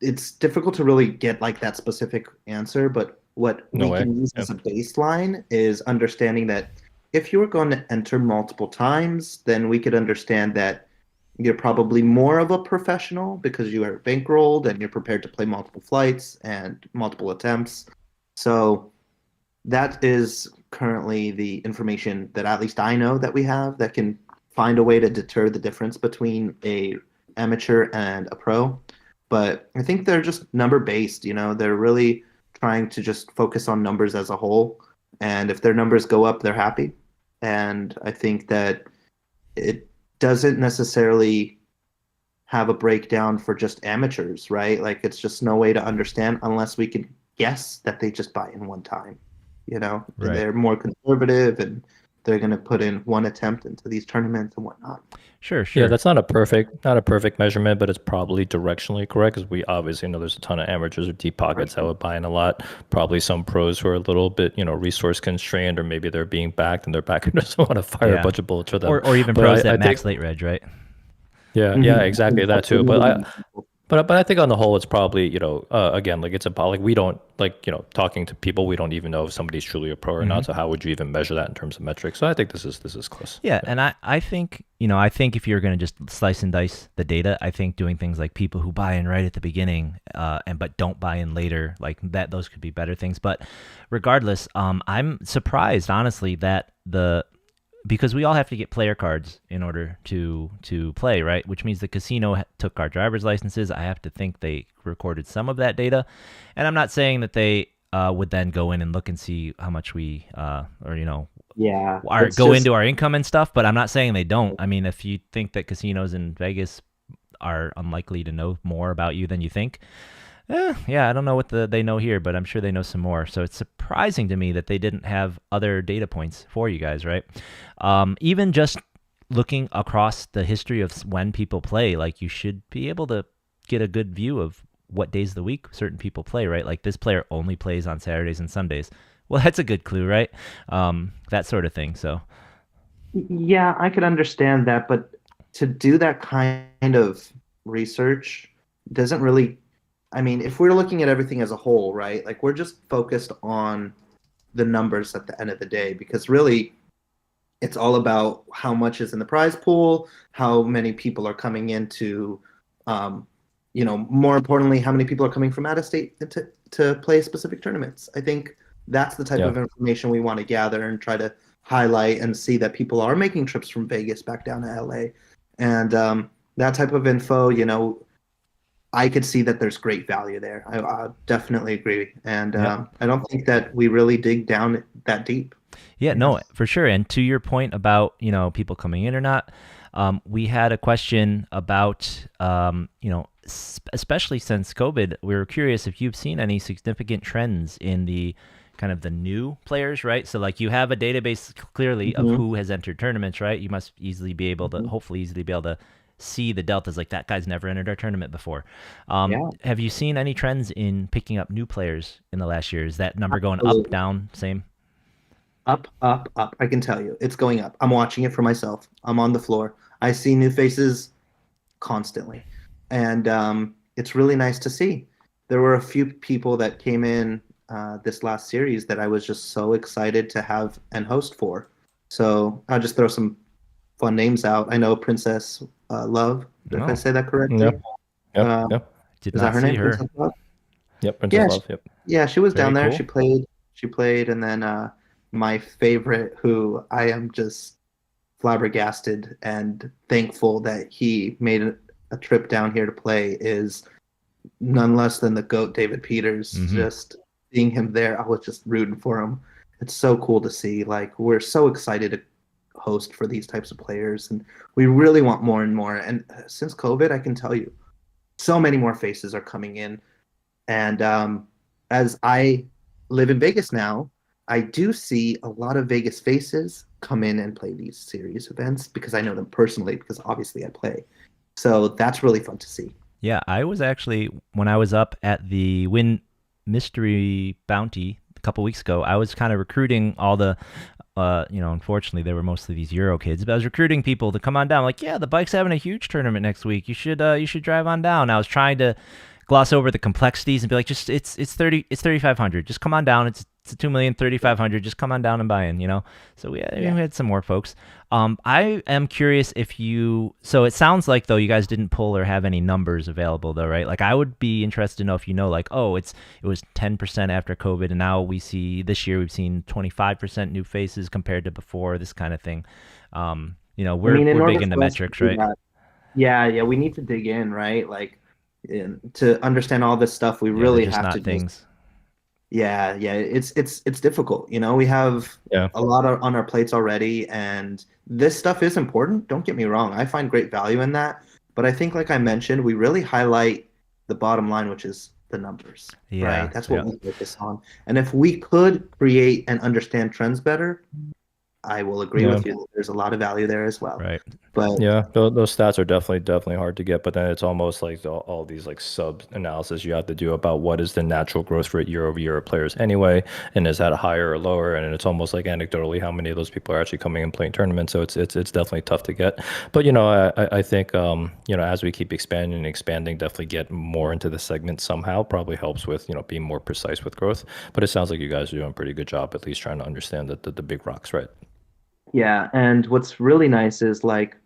it's difficult to really get like that specific answer. But what we can use as a baseline is understanding that if you were going to enter multiple times, then we could understand that you're probably more of a professional because you are bankrolled and you're prepared to play multiple flights and multiple attempts. So that is currently the information that at least I know that we have that can find a way to deter the difference between a amateur and a pro. But I think they're just number based, they're really trying to just focus on numbers as a whole. And if their numbers go up, they're happy. And I think that it doesn't necessarily have a breakdown for just amateurs, right? Like it's just no way to understand unless we can guess that they just buy in one time, Right. They're more conservative and they're going to put in one attempt into these tournaments and whatnot. Sure. Yeah, that's not a perfect measurement, but it's probably directionally correct because we obviously know there's a ton of amateurs or deep pockets that would buy in a lot. Probably some pros who are a little bit, resource constrained, or maybe they're being backed and their backer doesn't want to fire a bunch of bullets for them. Or even pros that max late reg, right? Yeah, exactly that That's the too. million people. But I think on the whole, it's probably, again, like it's about like we don't like, talking to people, we don't even know if somebody's truly a pro or Hmm. not. So how would you even measure that in terms of metrics? So I think this is close. Yeah, Yeah. and I think, I think if you're going to just slice and dice the data, I think doing things like people who buy in right at the beginning, but don't buy in later, like that, those could be better things. But regardless, I'm surprised honestly that because we all have to get player cards in order to play, right? Which means the casino took our driver's licenses. I have to think they recorded some of that data, and I'm not saying that they would then go in and look and see how much we or Yeah, it's go just into our income and stuff. But I'm not saying they don't. I mean, if you think that casinos in Vegas are unlikely to know more about you than you think, yeah, I don't know what they know here, but I'm sure they know some more. So it's surprising to me that they didn't have other data points for you guys, right? Even just looking across the history of when people play, like you should be able to get a good view of what days of the week certain people play, right? Like this player only plays on Saturdays and Sundays. Well, that's a good clue, right? That sort of thing. So, yeah, I could understand that, but to do that kind of research doesn't really, I mean, if we're looking at everything as a whole, right? Like we're just focused on the numbers at the end of the day because really it's all about how much is in the prize pool, how many people are coming into, more importantly, how many people are coming from out of state to play specific tournaments. I think that's the type Yeah. of information we want to gather and try to highlight and see that people are making trips from Vegas back down to LA. And that type of info, I could see that there's great value there. I definitely agree. And yeah. I don't think that we really dig down that deep. Yeah, no, for sure. And to your point about, people coming in or not, we had a question about, especially since COVID, we were curious if you've seen any significant trends in the kind of the new players, right? So like you have a database clearly of Mhm. who has entered tournaments, right? You must easily be able to, Mhm. hopefully easily be able to see the deltas, like that guy's never entered our tournament before. Yeah, Have you seen any trends in picking up new players in the last year? Is that number going up, absolutely. down, same? Up, up, up. I can tell you, it's going up. I'm watching it for myself. I'm on the floor. I see new faces constantly, and it's really nice to see. There were a few people that came in this last series that I was just so excited to have and host for. So I'll just throw some fun names out. I know Princess Love, if I No, say that correctly. Yep. Yep. Uh, Yep. did is that not her see name, her. Princess Love? Yep. Princess Yeah, Love. Yep. yeah, she was Very down there. cool. She played, and then my favorite, who I am just flabbergasted and thankful that he made a trip down here to play, is none less than the GOAT, David Peters. Hmm. Just seeing him there, I was just rooting for him. It's so cool to see. Like we're so excited to host for these types of players, and we really want more and more. And since COVID, I can tell you, so many more faces are coming in. And as I live in Vegas now, I do see a lot of Vegas faces come in and play these series events because I know them personally, because obviously I play. So that's really fun to see. Yeah, I was actually when I was up at the Win Mystery Bounty a couple weeks ago. I was kind of recruiting all the, unfortunately they were mostly these Euro kids, but I was recruiting people to come on down. Like, yeah, the bike's having a huge tournament next week. You should drive on down. I was trying to gloss over the complexities and be like, just it's 3,500. Just come on down. It's a 2,000,000 3,500. Just come on down and buy in. So we had some more folks. I am curious if you. So it sounds like though you guys didn't pull or have any numbers available though, right? Like I would be interested to know if like, oh, it was 10% after COVID, and now this year we've seen 25% new faces compared to before, this kind of thing. I mean, in We're order big into for us to metrics, do right? that, yeah, we need to dig in, right? Like, to understand all this stuff, we Yeah, they're really just have to not just, things. yeah, it's difficult. We have Yeah. a lot on our plates already, and this stuff is important. Don't get me wrong. I find great value in that, but I think, like I mentioned, we really highlight the bottom line, which is the numbers, Yeah, right? That's what yeah. we focus on. And if we could create and understand trends better, I will agree Yeah. with you that there's a lot of value there as well. Right. But Yeah, those stats are definitely hard to get, but then it's almost like all these like sub analysis you have to do about what is the natural growth rate year over year of players anyway, and is that higher or lower? And it's almost like anecdotally how many of those people are actually coming and playing tournaments. So it's definitely tough to get. But I think as we keep expanding and expanding, definitely get more into the segment somehow probably helps with being more precise with growth. But it sounds like you guys are doing a pretty good job at least trying to understand the big rocks, right? yeah, and what's really nice is like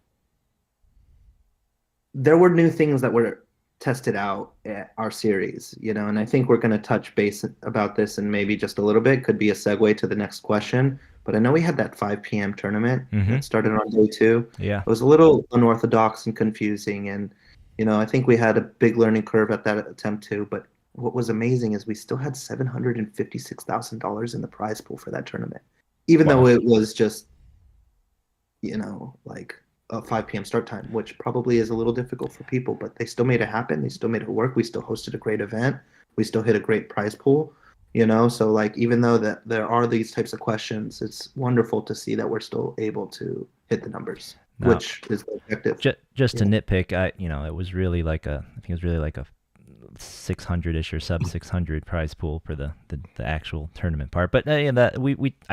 there were new things that were tested out at our series, and I think we're going to touch base about this and maybe just a little bit. Could be a segue to the next question. But I know we had that 5 p.m. tournament that started on day 2. Yeah. It was a little unorthodox and confusing. And, I think we had a big learning curve at that attempt too. But what was amazing is we still had $756,000 in the prize pool for that tournament, even though it was just, like a 5 p.m. start time, which probably is a little difficult for people, but they still made it happen. They still made it work. We still hosted a great event. We still hit a great prize pool, so like even though that there are these types of questions, it's wonderful to see that we're still able to hit the numbers, which is the objective. Just to nitpick, it was really like I think it was really like a 600-ish or sub 600 prize pool for the actual tournament part. But I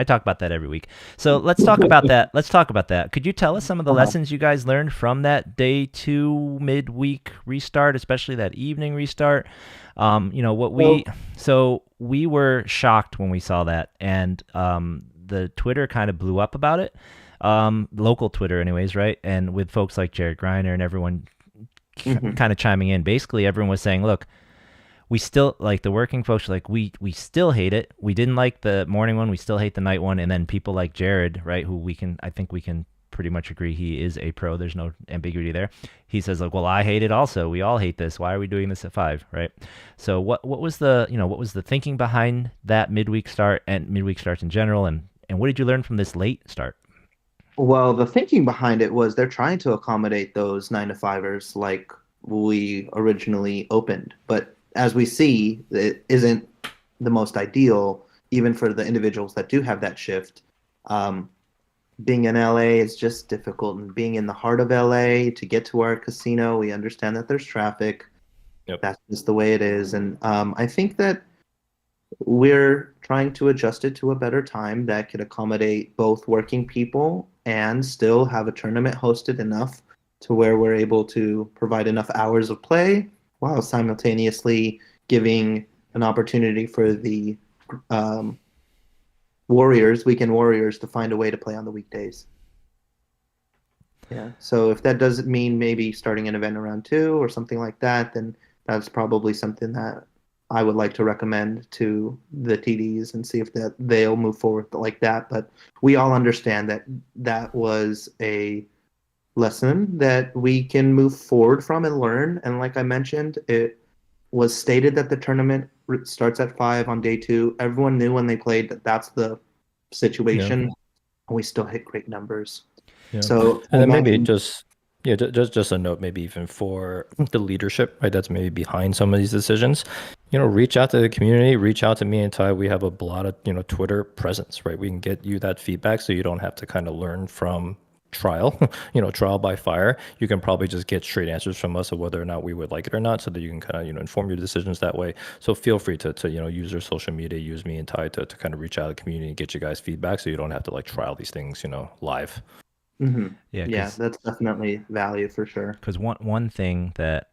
talk about that every week. So let's talk about that. Could you tell us some of the lessons you guys learned from that day 2 midweek restart, especially that evening restart? So we were shocked when we saw that, and the Twitter kind of blew up about it. Local Twitter anyways, right? And with folks like Jared Greiner and everyone kind of chiming in. Basically, everyone was saying, look, we still, like the working folks, like we still hate it. We didn't like the morning one. We still hate the night one. And then people like Jared, right, who I think we can pretty much agree he is a pro. There's no ambiguity there. He says, like, well, I hate it also. We all hate this. Why are we doing this at 5, right? So what was the thinking behind that midweek start and midweek starts in general? And what did you learn from this late start? Well, the thinking behind it was they're trying to accommodate those 9 to 5ers like we originally opened. But as we see, it isn't the most ideal, even for the individuals that do have that shift. Being in LA is just difficult. And being in the heart of LA to get to our casino, we understand that there's traffic. Yep. That's just the way it is. And I think that we're trying to adjust it to a better time that could accommodate both working people and still have a tournament hosted enough to where we're able to provide enough hours of play while simultaneously giving an opportunity for the weekend warriors, to find a way to play on the weekdays. Yeah. So if that doesn't mean maybe starting an event around 2 or something like that, then that's probably something that I would like to recommend to the TDs and see if that they'll move forward like that. But we all understand that that was a lesson that we can move forward from and learn. And like I mentioned, it was stated that the tournament starts at 5 on day 2. Everyone knew when they played that that's the situation. And we still hit great numbers. Yeah. So and then maybe just a note, maybe even for the leadership, right? That's maybe behind some of these decisions. Reach out to the community, reach out to me and Ty. We have a lot of Twitter presence, right? We can get you that feedback, so you don't have to kind of learn from trial, trial by fire. You can probably just get straight answers from us of whether or not we would like it or not, so that you can kind of inform your decisions that way. So feel free to use your social media, use me and Ty to kind of reach out to the community and get you guys feedback, so you don't have to like trial these things live. Mm-hmm. Yeah, that's definitely value for sure. Because one thing that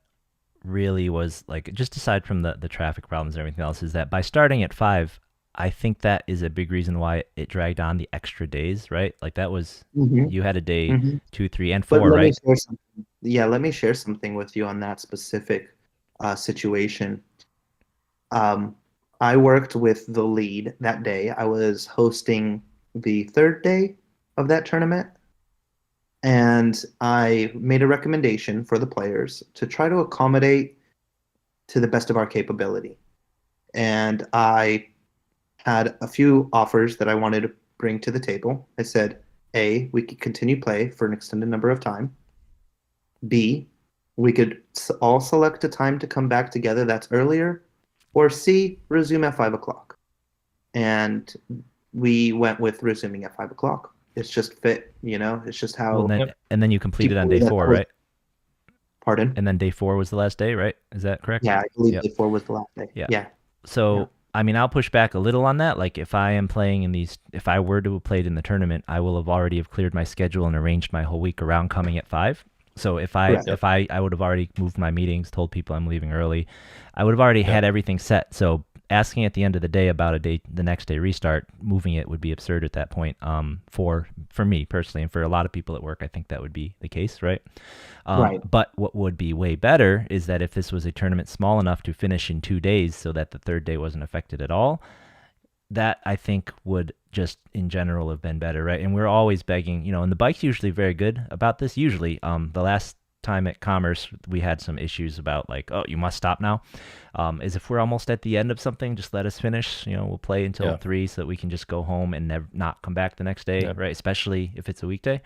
really was like, just aside from the traffic problems and everything else, is that by starting at 5, I think that is a big reason why it dragged on the extra days, right? Like that was, you had a day 2, 3, and 4, right? Let me share something with you on that specific situation. I worked with the lead that day. I was hosting the 3rd day of that tournament. And I made a recommendation for the players to try to accommodate to the best of our capability. And I had a few offers that I wanted to bring to the table. I said, A, we could continue play for an extended number of time. B, we could all select a time to come back together that's earlier. Or C, resume at 5 o'clock. And we went with resuming at 5 o'clock. It's just fit, It's just how. Well, and then you completed on day people- 4, right? Pardon? And then day 4 was the last day, right? Is that correct? Yeah, I believe Yep. day 4 was the last day. Yeah. Yeah. So, I mean, I'll push back a little on that. Like, if I am playing if I were to have played in the tournament, I will have already have cleared my schedule and arranged my whole week around coming at 5. So Correct. if I would have already moved my meetings, told people I'm leaving early, I would have already had everything set. So asking at the end of the day about the next day restart, moving it would be absurd at that point. For me personally, and for a lot of people at work, I think that would be the case, right? Right. But what would be way better is that if this was a tournament small enough to finish in 2 days, so that the third day wasn't affected at all, that I think would just in general have been better, right? And we're always begging, and the bike's usually very good about this. Usually, the last time at Commerce, we had some issues about like, oh, you must stop now. Is if we're almost at the end of something, just let us finish. We'll play until 3 so that we can just go home and not come back the next day, right? Especially if it's a weekday.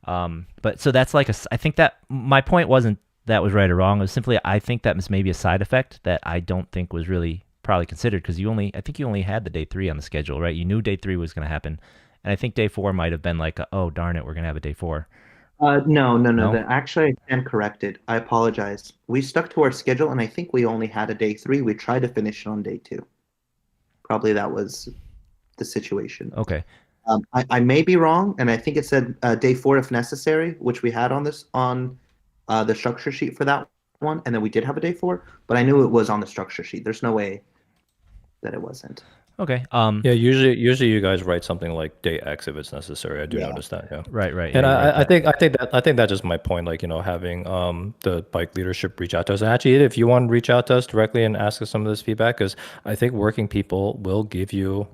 But so that's like I think that my point wasn't that was right or wrong. It was simply I think that was maybe a side effect that I don't think was really probably considered because I think you only had the day 3 on the schedule, right? You knew day 3 was going to happen, and I think day 4 might have been like, oh darn it, we're going to have a day 4. No. Actually, I stand corrected. I apologize. We stuck to our schedule, and I think we only had a day 3. We tried to finish it on day 2. Probably that was the situation. Okay. I may be wrong, and I think it said day 4 if necessary, which we had on the structure sheet for that one, and then we did have a day 4, but I knew it was on the structure sheet. There's no way that it wasn't. Okay. Yeah, usually you guys write something like day X if it's necessary. I do notice that. Yeah. Right. And Yeah, I think that's just my point. Like, having the bike leadership reach out to us. And actually, if you want to reach out to us directly and ask us some of this feedback, because I think working people will give you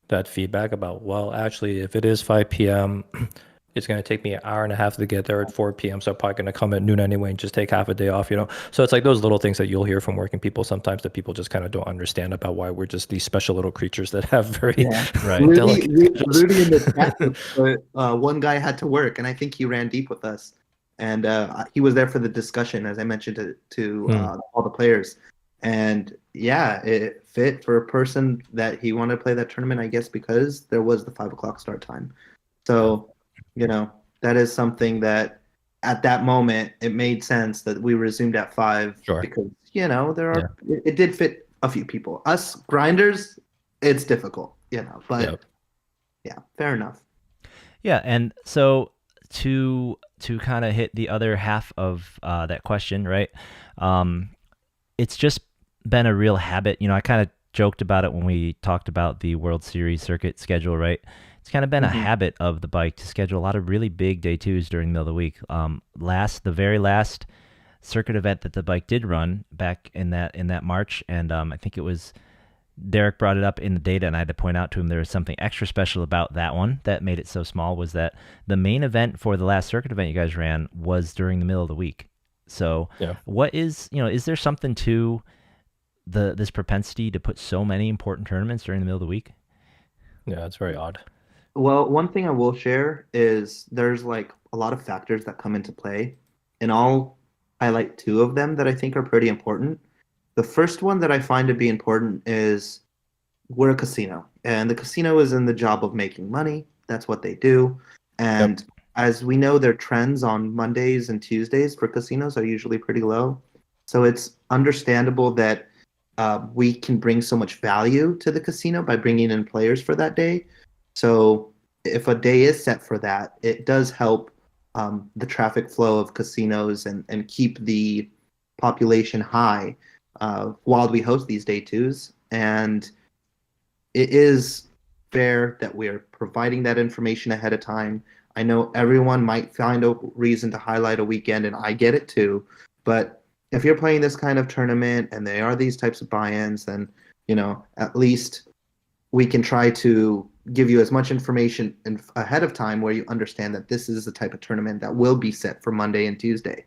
that feedback about, well, actually, if it is 5 p.m., it's going to take me an hour and a half to get there at 4 p.m. So I'm probably going to come at noon anyway and just take half a day off, So it's like those little things that you'll hear from working people sometimes that people just kind of don't understand about why we're just these special little creatures that have very Rudy in the chat, one guy had to work, and I think he ran deep with us. And he was there for the discussion, as I mentioned to all the players. And yeah, it fit for a person that he wanted to play that tournament, I guess, because there was the 5 o'clock start time. So, that is something that at that moment, it made sense that we resumed at 5 because, it did fit a few people. Us grinders, it's difficult, but yeah, fair enough. Yeah. And so to kind of hit the other half of that question, right? It's just been a real habit. I kind of joked about it when we talked about the World Series circuit schedule, right? It's kind of been a habit of the bike to schedule a lot of really big day 2s during the middle of the week. The very last circuit event that the bike did run back in that March, and I think it was Derek brought it up in the data, and I had to point out to him there was something extra special about that one that made it so small, was that the main event for the last circuit event you guys ran was during the middle of the week. So what is there something to this propensity to put so many important tournaments during the middle of the week? Yeah, it's very odd. Well, one thing I will share is there's like a lot of factors that come into play, and I'll highlight 2 of them that I think are pretty important. The first one that I find to be important is we're a casino, and the casino is in the job of making money. That's what they do. And as we know, their trends on Mondays and Tuesdays for casinos are usually pretty low. So it's understandable that we can bring so much value to the casino by bringing in players for that day. So if a day is set for that, it does help the traffic flow of casinos and keep the population high while we host these day 2s. And it is fair that we're providing that information ahead of time. I know everyone might find a reason to highlight a weekend, and I get it too. But if you're playing this kind of tournament and there are these types of buy-ins, then, at least we can try to give you as much information ahead of time where you understand that this is the type of tournament that will be set for Monday and Tuesday.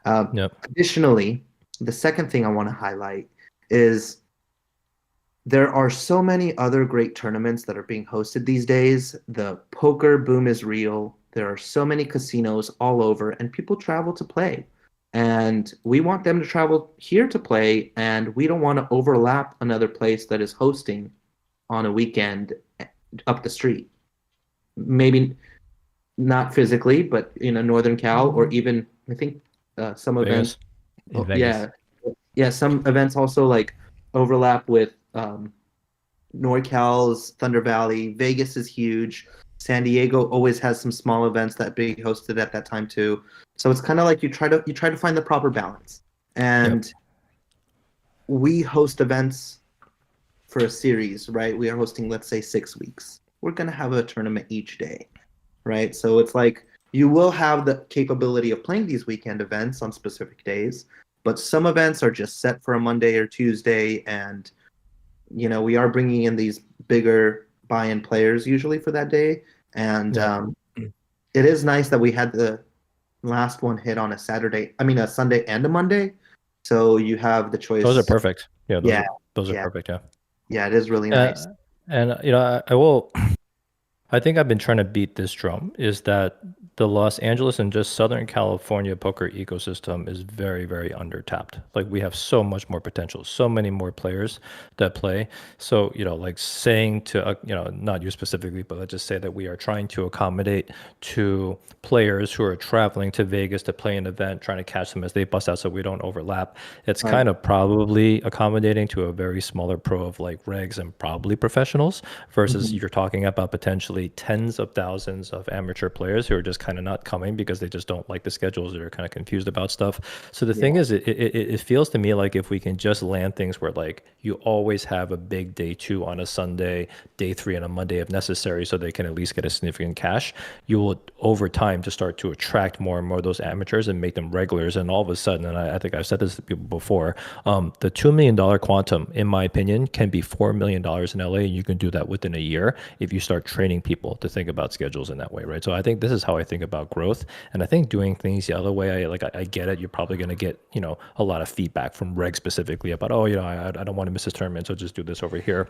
Additionally, the second thing I want to highlight is there are so many other great tournaments that are being hosted these days. The poker boom is real. There are so many casinos all over, and people travel to play. And we want them to travel here to play, and we don't want to overlap another place that is hosting on a weekend up the street. Maybe not physically, but Northern Cal, or even I think some events. Vegas. in Yeah, Vegas. yeah, some events also like overlap with NorCal's Thunder Valley. Vegas is huge. San Diego always has some small events that Big hosted at that time too. So it's kind of like you try to find the proper balance. Yep. And we host events for a series, right? We are hosting, let's say, 6 weeks. We're gonna have a tournament each day, right? So it's like you will have the capability of playing these weekend events on specific days, but some events are just set for a Monday or Tuesday, and we are bringing in these bigger buy-in players usually for that day, and Yeah. it is nice that we had the last one hit on a Saturday. I mean, a Sunday and a Monday, so you have the choice. Those are perfect. Yeah, Yeah, those are yeah, perfect. Yeah. yeah. It is really nice. And I will. I think I've been trying to beat this drum is that the Los Angeles and just Southern California poker ecosystem is very, very undertapped. Like we have so much more potential, so many more players that play. So, like saying to, not you specifically, but let's just say that we are trying to accommodate to players who are traveling to Vegas to play an event, trying to catch them as they bust out so we don't overlap. It's Right. kind of probably accommodating to a very smaller pro of like regs and probably professionals versus Mhm. you're talking about potentially tens of thousands of amateur players who are just kind of not coming because they just don't like the schedules. They're kind of confused about stuff. So the thing is, it feels to me like if we can just land things where like you always have a big day 2 on a Sunday, day 3 on a Monday if necessary, so they can at least get a significant cash, you will over time to start to attract more and more of those amateurs and make them regulars. And all of a sudden, and I think I've said this to people before, the $2 million quantum, in my opinion, can be $4 million in LA. And you can do that within a year if you start training people to think about schedules in that way, right? So I think this is how I think about growth. And I think doing things the other way, I get it. You're probably going to get, a lot of feedback from Reg specifically about, oh, I don't want to miss this tournament, so just do this over here.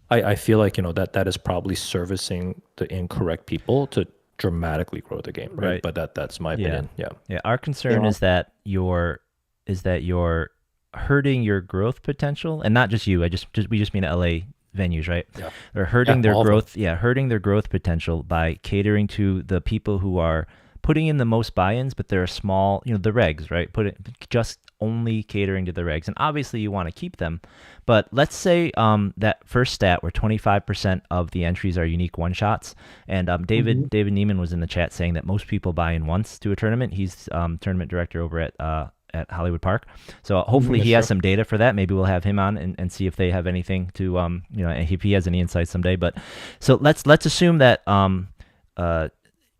I feel like, that is probably servicing the incorrect people to dramatically grow the game, right? Right. But that's my opinion. Yeah. Yeah, our concern Yeah. is that you're hurting your growth potential, and not just you. We just mean LA venues, right? Yeah. They're hurting Yeah, their all of them. growth. Yeah, hurting their growth potential by catering to the people who are putting in the most buy-ins, but they're small. The regs, right? Just only catering to the regs, and obviously you want to keep them. But let's say that first stat where 25% of the entries are unique one shots, and David Neiman was in the chat saying that most people buy in once to a tournament. He's tournament director over at Hollywood Park. So hopefully he has That's true. some data for that. Maybe we'll have him on and see if they have anything to if he has any insights someday. But so let's assume that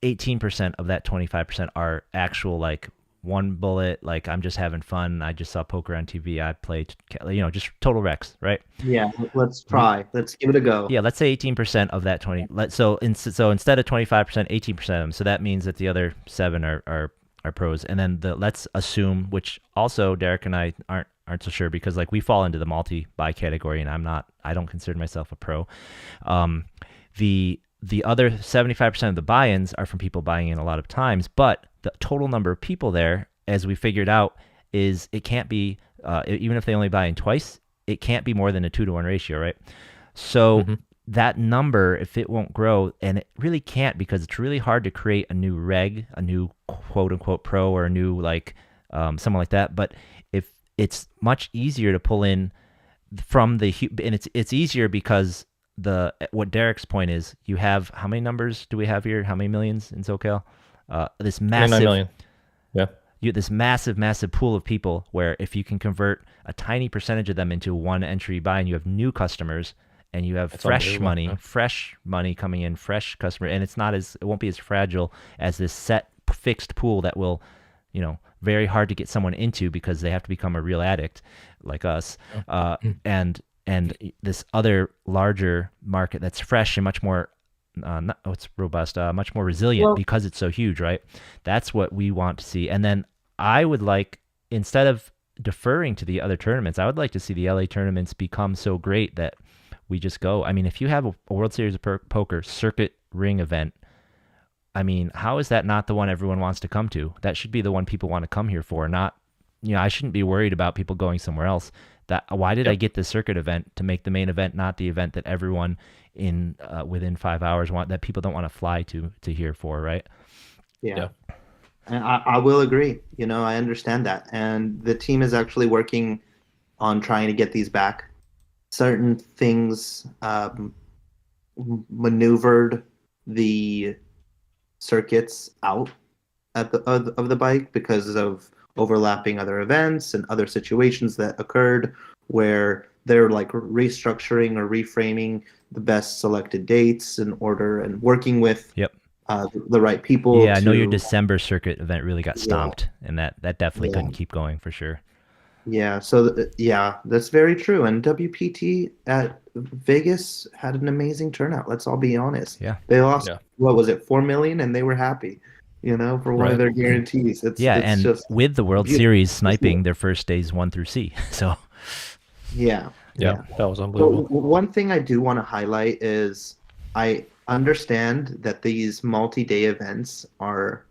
18% of that 25% are actual like one bullet, like I'm just having fun. I just saw poker on TV. I played, just total Rex, right? Yeah, let's try. Let's give it a go. Yeah, let's say 18% of that 20. So instead of 25%, 18% of them. So that means that the other 7 are pros. And then let's assume, which also Derek and I aren't so sure because like we fall into the multi-buy category, and I don't consider myself a pro. The other 75% of the buy-ins are from people buying in a lot of times, but the total number of people there, as we figured out, is it can't be, even if they only buy in twice, it can't be more than a 2-to-1 ratio, right? So that number, if it won't grow, and it really can't because it's really hard to create a new reg, a new quote-unquote pro, or a new like someone like that, but if it's much easier to pull in from and it's easier because what Derek's point is, you have how many numbers do we have here? How many millions in SoCal? This 29 massive million. Yeah. this massive pool of people where if you can convert a tiny percentage of them into one entry buy, and you have new customers and you have That's fresh unbelievable. money coming in, fresh customer, and it won't be as fragile as this set fixed pool that will, very hard to get someone into because they have to become a real addict like us. And this other larger market that's fresh and much more it's robust, much more resilient Well- because it's so huge, right? That's what we want to see. And then I would like, instead of deferring to the other tournaments, I would like to see the LA tournaments become so great that we just go. I mean, if you have a World Series of Poker circuit ring event, I mean, how is that not the one everyone wants to come to? That should be the one people want to come here for, not, I shouldn't be worried about people going somewhere else. That why did I Yep. get the circuit event to make the main event not the event that everyone in within 5 hours that people don't want to fly to here for, right? Yeah. Yeah. And I will agree. I understand that. And the team is actually working on trying to get these back. Certain things maneuvered the circuits out of the bike because of overlapping other events and other situations that occurred where they're like restructuring or reframing the best selected dates in order and working with Yep. the right people Yeah, I know your to December circuit event really got yeah stomped, and that definitely yeah couldn't keep going for sure. yeah so yeah, that's very true. And WPT at Vegas had an amazing turnout, let's all be honest. Yeah. They lost, Yeah. what was it, 4 million, and they were happy, for one of Right. their guarantees. Yeah, It's and just with the World beautiful Series to see. sniping their first days 1 through C. So, Yeah, Yeah. yeah. That was So unbelievable. one thing I do want to highlight is I understand that these multi-day events are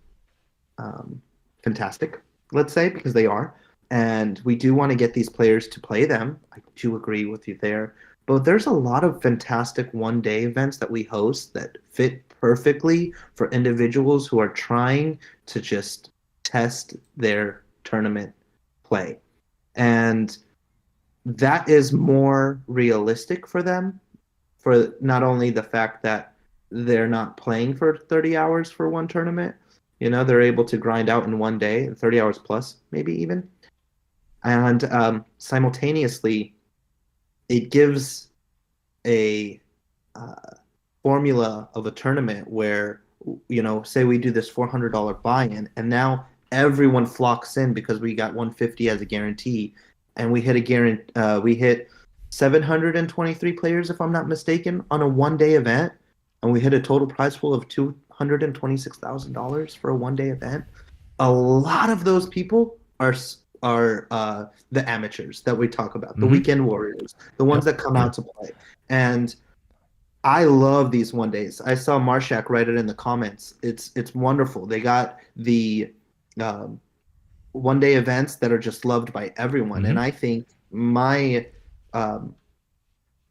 fantastic, let's say, because they are. And we do want to get these players to play them. I do agree with you there. But there's a lot of fantastic one-day events that we host that fit perfectly for individuals who are trying to just test their tournament play. And that is more realistic for them, for not only the fact that they're not playing for 30 hours for one tournament, they're able to grind out in one day, 30 hours plus, maybe even. And simultaneously, it gives a uh, formula of a tournament where, say we do this $400 buy-in, and now everyone flocks in because we got 150 as a guarantee, and we hit 723 players, if I'm not mistaken, on a one-day event, and we hit a total prize pool of $226,000 for a one-day event. A lot of those people are the amateurs that we talk about, the weekend warriors, the ones Yep. that come out to play. And I love these one days. I saw Marshak write it in the comments. It's wonderful. They got the one day events that are just loved by everyone. And I think my um,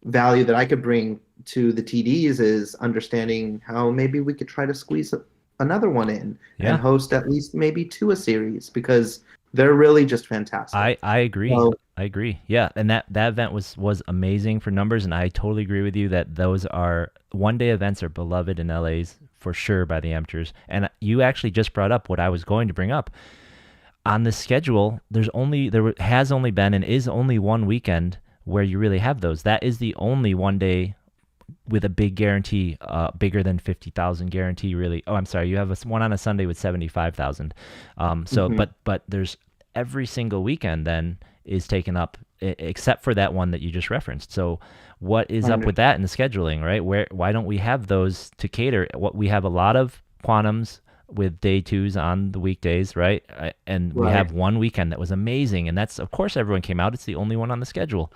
value that I could bring to the TDs is understanding how maybe we could try to squeeze another one in yeah. and host at least maybe two a series, because they're really just fantastic. I agree. So I agree. Yeah, and that event was amazing for numbers, and I totally agree with you that those are one-day events are beloved in LA's for sure by the amateurs. And you actually just brought up what I was going to bring up. On the schedule, has only been and is only one weekend where you really have those. That is the only one day with a big guarantee, bigger than 50,000 guarantee. Really, oh, I'm sorry, you have one on a Sunday with 75,000. So, mhm. but there's every single weekend then is taken up except for that one that you just referenced. So, what is I up with that in the scheduling, right? Why don't we have those to cater? What we have a lot of quantums with day twos on the weekdays, right? And we Right. have one weekend that was amazing, and that's of course everyone came out. It's the only one on the schedule.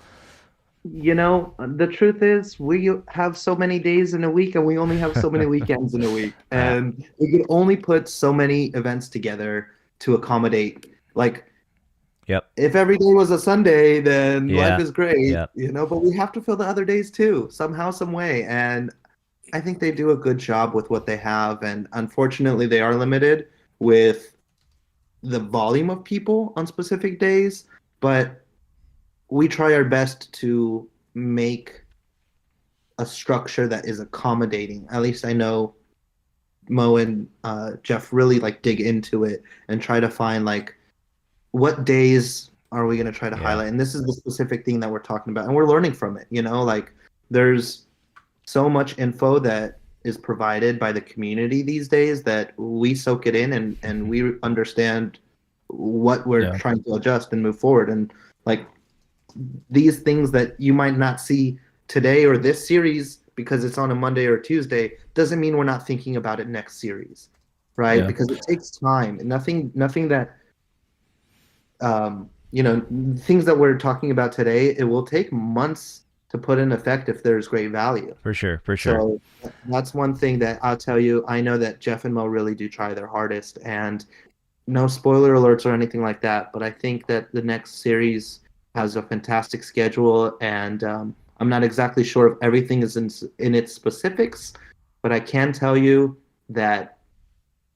The truth is, we have so many days in a week and we only have so many weekends in a week. Uh, And we could only put so many events together to accommodate. Like, yep. if every day was a Sunday, then life Yeah. is great, Yep. but we have to fill the other days too, somehow, some way. And I think they do a good job with what they have. And unfortunately, they are limited with the volume of people on specific days. But we try our best to make a structure that is accommodating. At least I know Mo and Jeff really like dig into it and try to find like what days are we going to try to Yeah. highlight. And this is the specific thing that we're talking about, and we're learning from it. Like there's so much info that is provided by the community these days that we soak it in and we understand what we're Yeah. trying to adjust and move forward. And like these things that you might not see today or this series because it's on a Monday or Tuesday doesn't mean we're not thinking about it next series, right? Yeah. Because it takes time. Nothing that things that we're talking about today, it will take months to put in effect if there's great value. For sure. For sure. So that's one thing that I'll tell you. I know that Jeff and Mo really do try their hardest, and no spoiler alerts or anything like that, but I think that the next series has a fantastic schedule, and I'm not exactly sure if everything is in its specifics, but I can tell you that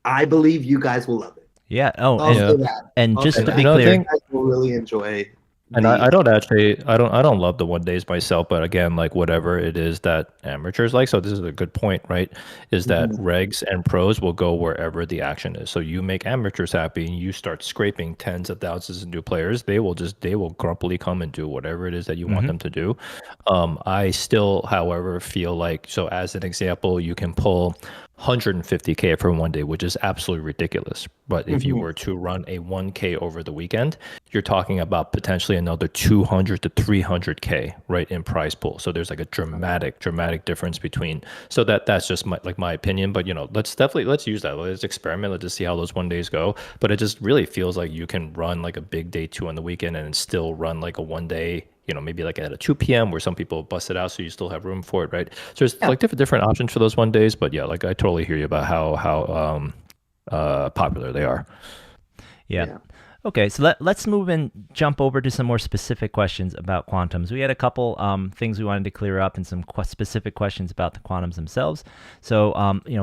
I believe you guys will love it. Yeah. Oh, I'll Yeah. say that. and I'll just say to And be that. I clear, You think guys will really enjoy And the. I don't actually I don't love the 1 days myself, but again, like whatever it is that amateurs like. So this is a good point, right? Is that Mhm. regs and pros will go wherever the action is. So you make amateurs happy and you start scraping tens of thousands of new players, they will grumpily come and do whatever it is that you want them to do. I still, however, feel like, so as an example, you can pull 150K for 1 day, which is absolutely ridiculous. But if you Mhm. were to run a 1K over the weekend, you're talking about potentially another 200 to 300K, right, in prize pool. So there's like a dramatic difference between. So that's just my opinion. But let's use that. Let's experiment. Let's just see how those 1 days go. But it just really feels like you can run like a big day 2 on the weekend and still run like a 1 day. Maybe like at a 2 p.m. where some people bust it out, so you still have room for it, right? So there's Yeah. like different options for those 1 days. But yeah, like I totally hear you about how popular they are. yeah. Yeah. Okay, so let's move and jump over to some more specific questions about quantums. We had a couple things we wanted to clear up and some specific questions about the quantums themselves. So,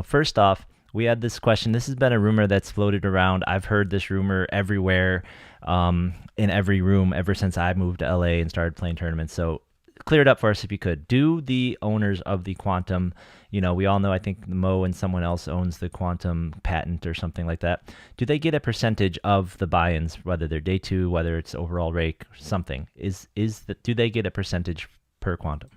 first off, we had this question. This has been a rumor that's floated around. I've heard this rumor everywhere, in every room ever since I moved to LA and started playing tournaments. So, clear it up for us if you could. Do the owners of the quantum, we all know, I think Mo and someone else owns the quantum patent or something like that. Do they get a percentage of the buy-ins, whether they're day 2, whether it's overall rake, something? Do they get a percentage per quantum?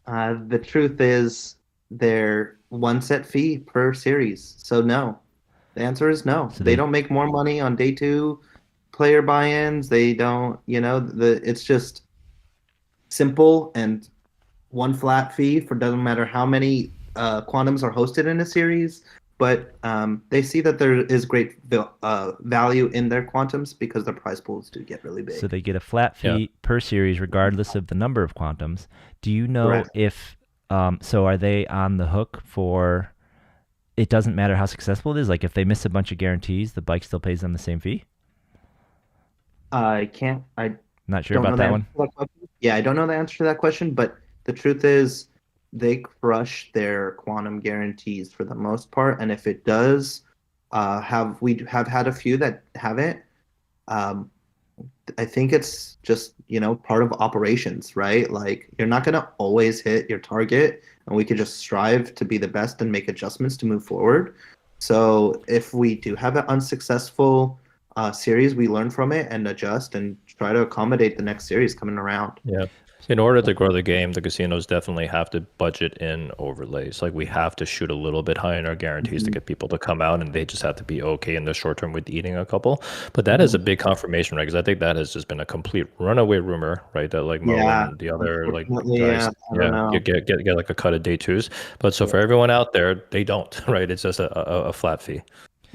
The truth is, they're one set fee per series. So no. The answer is no. So They they don't make more money on day 2 player buy-ins. They don't, it's just simple and one flat fee for doesn't matter how many quantums are hosted in a series. But they see that there is great value in their quantums because the prize pools do get really so big. they get a flat Yeah. fee per series regardless of the number of quantums. Do you know Correct. if so are they on the hook for, it doesn't matter how successful it is, like if they miss a bunch of guarantees, the bike still pays them the same fee? I Not sure don't know about the that answer one. to that question. Yeah, I don't know the answer to that question, but the truth is they crush their quantum guarantees for the most part. And if it does, we have had a few that haven't. Um, I think it's just, part of operations, right? Like you're not gonna always hit your target, and we could just strive to be the best and make adjustments to move forward. So if we do have an unsuccessful series, we learn from it and adjust and try to accommodate the next series coming around. Yeah. In order to grow the game, the casinos definitely have to budget in overlays. Like we have to shoot a little bit high in our guarantees to Mhm. get people to come out, and they just have to be okay in the short term with eating a couple. But that is Mhm. a big confirmation, right? Because I think that has just been a complete runaway rumor, right? That like Mo Yeah, and the other like unfortunately, guys, yeah, I don't yeah, know. get like a cut of day 2s. But so for everyone out there, they don't, right? It's just a flat fee.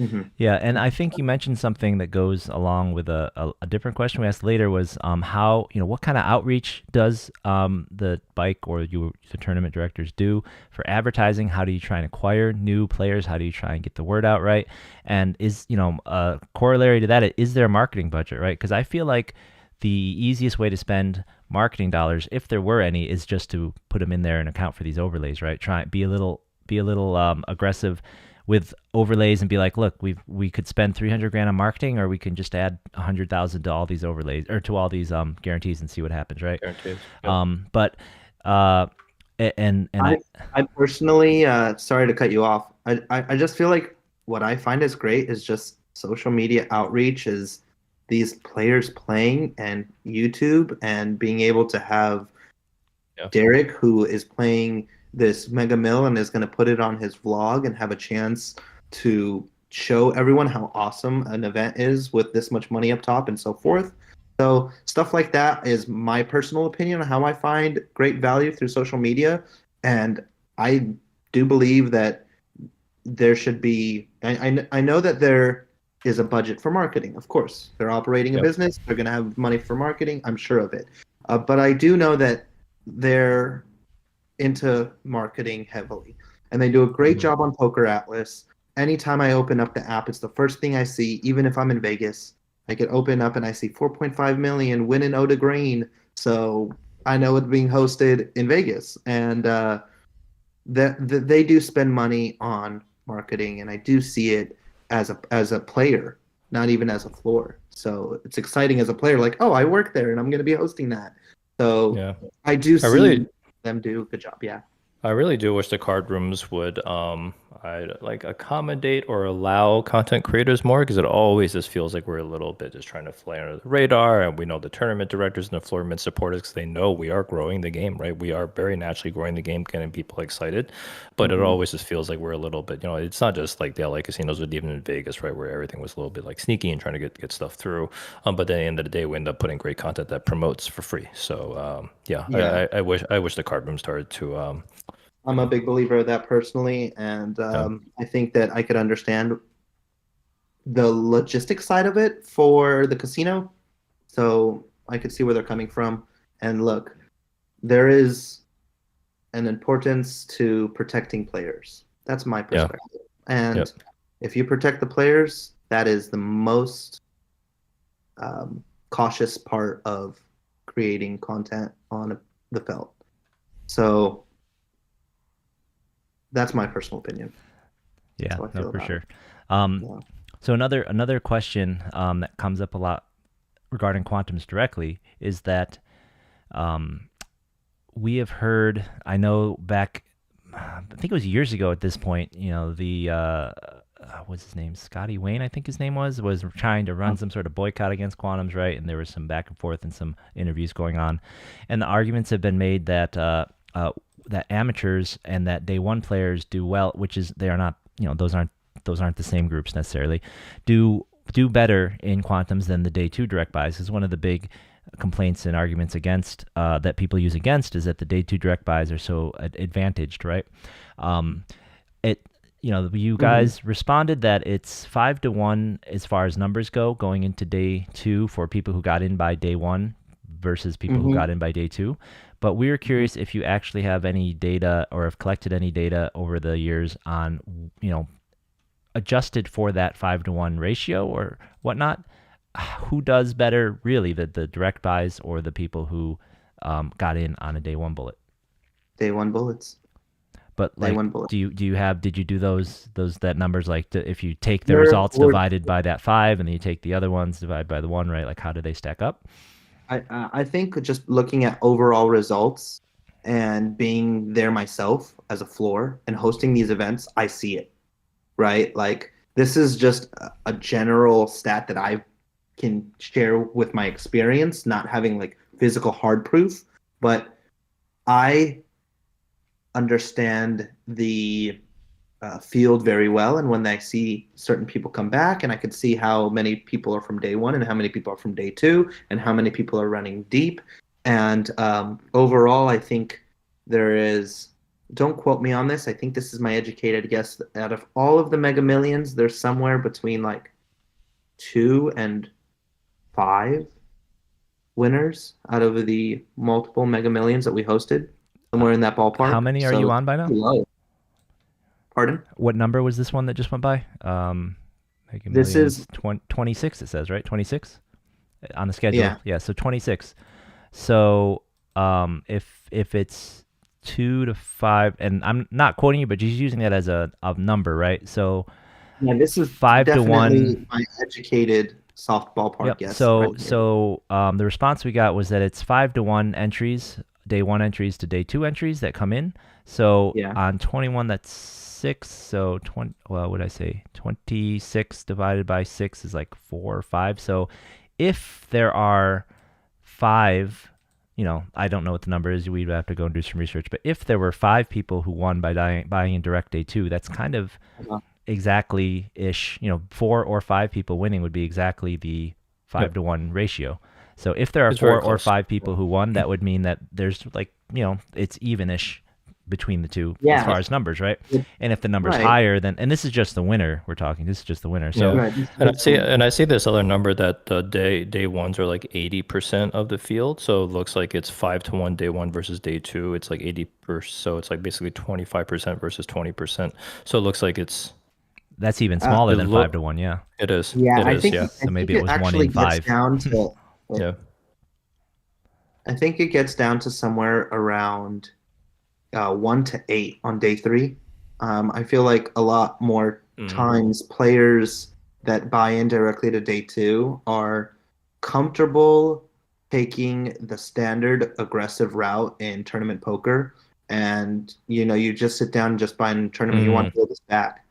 Mhm. Yeah, and I think you mentioned something that goes along with a different question we asked later was how, what kind of outreach does the bike or the tournament directors do for advertising? How do you try and acquire new players? How do you try and get the word out, right? And is, a corollary to that, is there a marketing budget, right? Because I feel like the easiest way to spend marketing dollars, if there were any, is just to put them in there and account for these overlays, right? Try be a little aggressive with overlays and be like, look, we could spend 300 grand on marketing, or we can just add 100,000 to all these overlays or to all these guarantees and see what happens, right? Guarantees. Yep. But and I I personally, sorry to cut you off. I just feel like what I find is great is just social media outreach is these players playing and YouTube and being able to have Yeah. Derek, who is playing this Mega Mill and is going to put it on his vlog and have a chance to show everyone how awesome an event is with this much money up top and so forth. So stuff like that is my personal opinion on how I find great value through social media. And I do believe that there should be, I know that there is a budget for marketing. Of course, they're operating a Yep. business. They're going to have money for marketing. I'm sure of it. But I do know that they're into marketing heavily, and they do a great Mhm. job on Poker Atlas. Anytime I open up the app, it's the first thing I see, even if I'm in Vegas. I could open up and I see 4.5 million win in Oda Green. So I know it's being hosted in Vegas. And that they do spend money on marketing, and I do see it as a player, not even as a floor. So it's exciting as a player, like, oh, I work there and I'm going to be hosting that. So Yeah. I do I see really them do a good job. Yeah. I really do wish the card rooms would I like accommodate or allow content creators more, because it always just feels like we're a little bit just trying to fly under the radar, and we know the tournament directors and the floormen support us because they know we are growing the game, right? We are very naturally growing the game, getting people excited, but it always just feels like we're a little bit, it's not just like the LA casinos, but even in Vegas, right, where everything was a little bit like sneaky and trying to get stuff through. But at the end of the day, we end up putting great content that promotes for free. So yeah, Yeah. I wish the card room started to I'm a big believer of that personally, and yeah. I think that I could understand the logistics side of it for the casino. So I could see where they're coming from. And look, there is an importance to protecting players. That's my Yeah. perspective. And Yep. if you protect the players, that is the most cautious part of creating content on the felt. So that's my personal opinion. Yeah, That's how I no, feel for about sure. it. Yeah. So another question that comes up a lot regarding quantums directly is that we have heard. I know back, I think it was years ago at this point. The what's his name? Scotty Wayne, I think his name was trying to run some sort of boycott against quantums, right? And there was some back and forth and some interviews going on, and the arguments have been made that that amateurs and that day one players do well, which is they are not. Those aren't the same groups necessarily. Do better in quantums than the day two direct buys. Is one of the big complaints and arguments against that people use against is that the day two direct buys are so advantaged, right? You guys responded that it's 5-1 as far as numbers go going into day two for people who got in by day one versus people who got in by day two. But we were curious if you actually have any data or have collected any data over the years on, adjusted for that 5-1 ratio or whatnot, who does better really, the direct buys or the people who got in on a day one bullet? Day one bullets. But Day like, one bullet. did you do those that numbers, like if you take the There results were- divided by that 5 and then you take the other ones divided by the 1, right? Like, how do they stack up? I think just looking at overall results and being there myself as a floor and hosting these events, I see it, right? Like this is just a general stat that I can share with my experience, not having like physical hard proof, but I understand the field very well. And when I see certain people come back, and I could see how many people are from day one and how many people are from day two and how many people are running deep. And overall, I think there is, don't quote me on this, I think this is my educated guess, out of all of the Mega Millions, there's somewhere between like 2 and 5 winners out of the multiple Mega Millions that we hosted, somewhere in that ballpark. How many are you on by now? Low. Pardon? What number was this one that just went by? This is 26. It says, right? 26 on the schedule. Yeah. So 26. So if it's 2 to 5, and I'm not quoting you, but just using that as a number, right? So yeah, this is 5 to 1. My educated soft ballpark Yep. guess. So the response we got was that it's 5-1 entries, day one entries to day two entries that come in. So on 21, that's 6. So 20. Well, what did I say? 26 divided by 6 is like 4 or 5. So if there are 5, I don't know what the number is. We'd have to go and do some research. But if there were 5 people who won by buying in direct day two, that's kind of exactly ish. 4 or 5 people winning would be exactly the 5-1 ratio. So if there are 4 or 5 people who won, that would mean that there's like, it's even-ish between the two as far as numbers, right? And if the number's higher, then, and this is just the winner we're talking, this is just the winner. So and I see this other number that day ones are like 80% of the field. So it looks like it's 5-1 day one versus day two. It's like 80%. So it's like basically 25% versus 20%. So it looks like it's That's even smaller It than look 5-1. Yeah. it is. Yeah, It I is, think yeah. I So maybe think it it was 1 actually in gets 5. down to Yeah. I think it gets down to somewhere around 1 to 8 on day 3. I feel like a lot more Mm. times players that buy in directly to day 2 are comfortable taking the standard aggressive route in tournament poker, and you just sit down and just buy in tournament. You want to build this back. Hmm.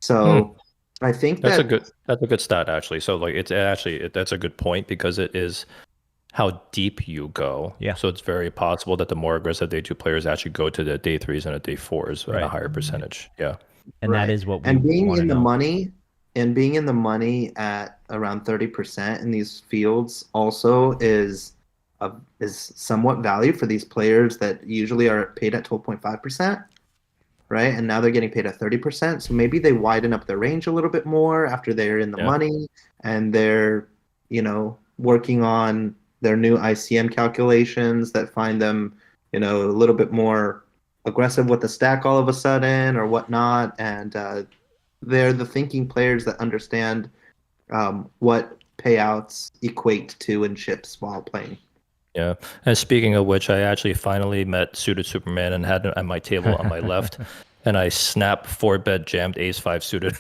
So I think That's that a good stat actually. So like that's a good point because it is how deep you go. Yeah. So it's very possible that the more aggressive day 2 players actually go to the day 3s and the day 4s at a Right. higher percentage. Yeah. And that right. is what we And being want to in the know. money and being in the money at around 30% in these fields also is somewhat value for these players that usually are paid at 12.5%, right? And now they're getting paid at 30%. So maybe they widen up their range a little bit more after they're in the Yeah. money and they're, working on their new ICM calculations that find them, a little bit more aggressive with the stack all of a sudden or whatnot. And they're the thinking players that understand what payouts equate to in chips while playing. Yeah. And speaking of which, I actually finally met Suited Superman and had him at my table on my left. And I snapped 4-bet jammed ace-5 suited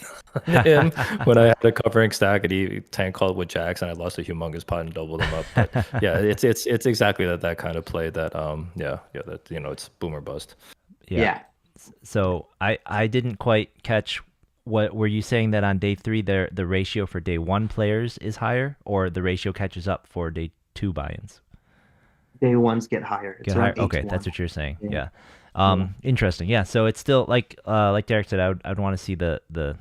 on him when I had a covering stack and he tank called with jacks and I lost a humongous pot and doubled him up. But yeah, it's exactly that kind of play that that it's boom or bust. Yeah. So I didn't quite catch. What were you saying, that on day 3 the ratio for day 1 players is higher, or the ratio catches up for day 2 buy-ins? Day ones get higher. It's Get around higher? 8 Okay, to that's 1. what you're saying. Yeah. Yeah. Interesting. Yeah. So it's still like Derek said, I'd want to see the.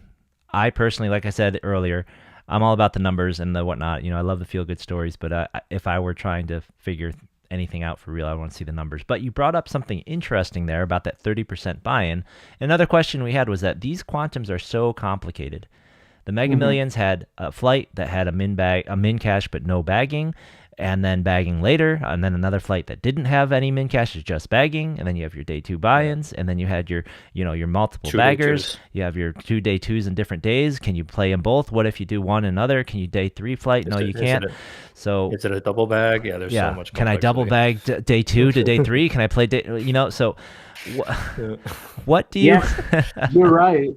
I personally, like I said earlier, I'm all about the numbers and the whatnot. I love the feel good stories, but if I were trying to figure anything out for real, I want to see the numbers. But you brought up something interesting there about that 30% buy-in. Another question we had was that these quantums are so complicated. The Mega Millions had a flight that had a min cash but no bagging, and then bagging later, and then another flight that didn't have any min cash, is just bagging, and then you have your day 2 buy-ins, and then you had your multiple 2 day baggers. 2s. You have your 2 day 2s in different days. Can you play them both? What if you do one another? Can you day 3 flight? No, you can't. So Is it a double bag? Yeah, there's so much. Can I double bag day 2 to day 3? Can I play day? So what do you? Yeah, you're right.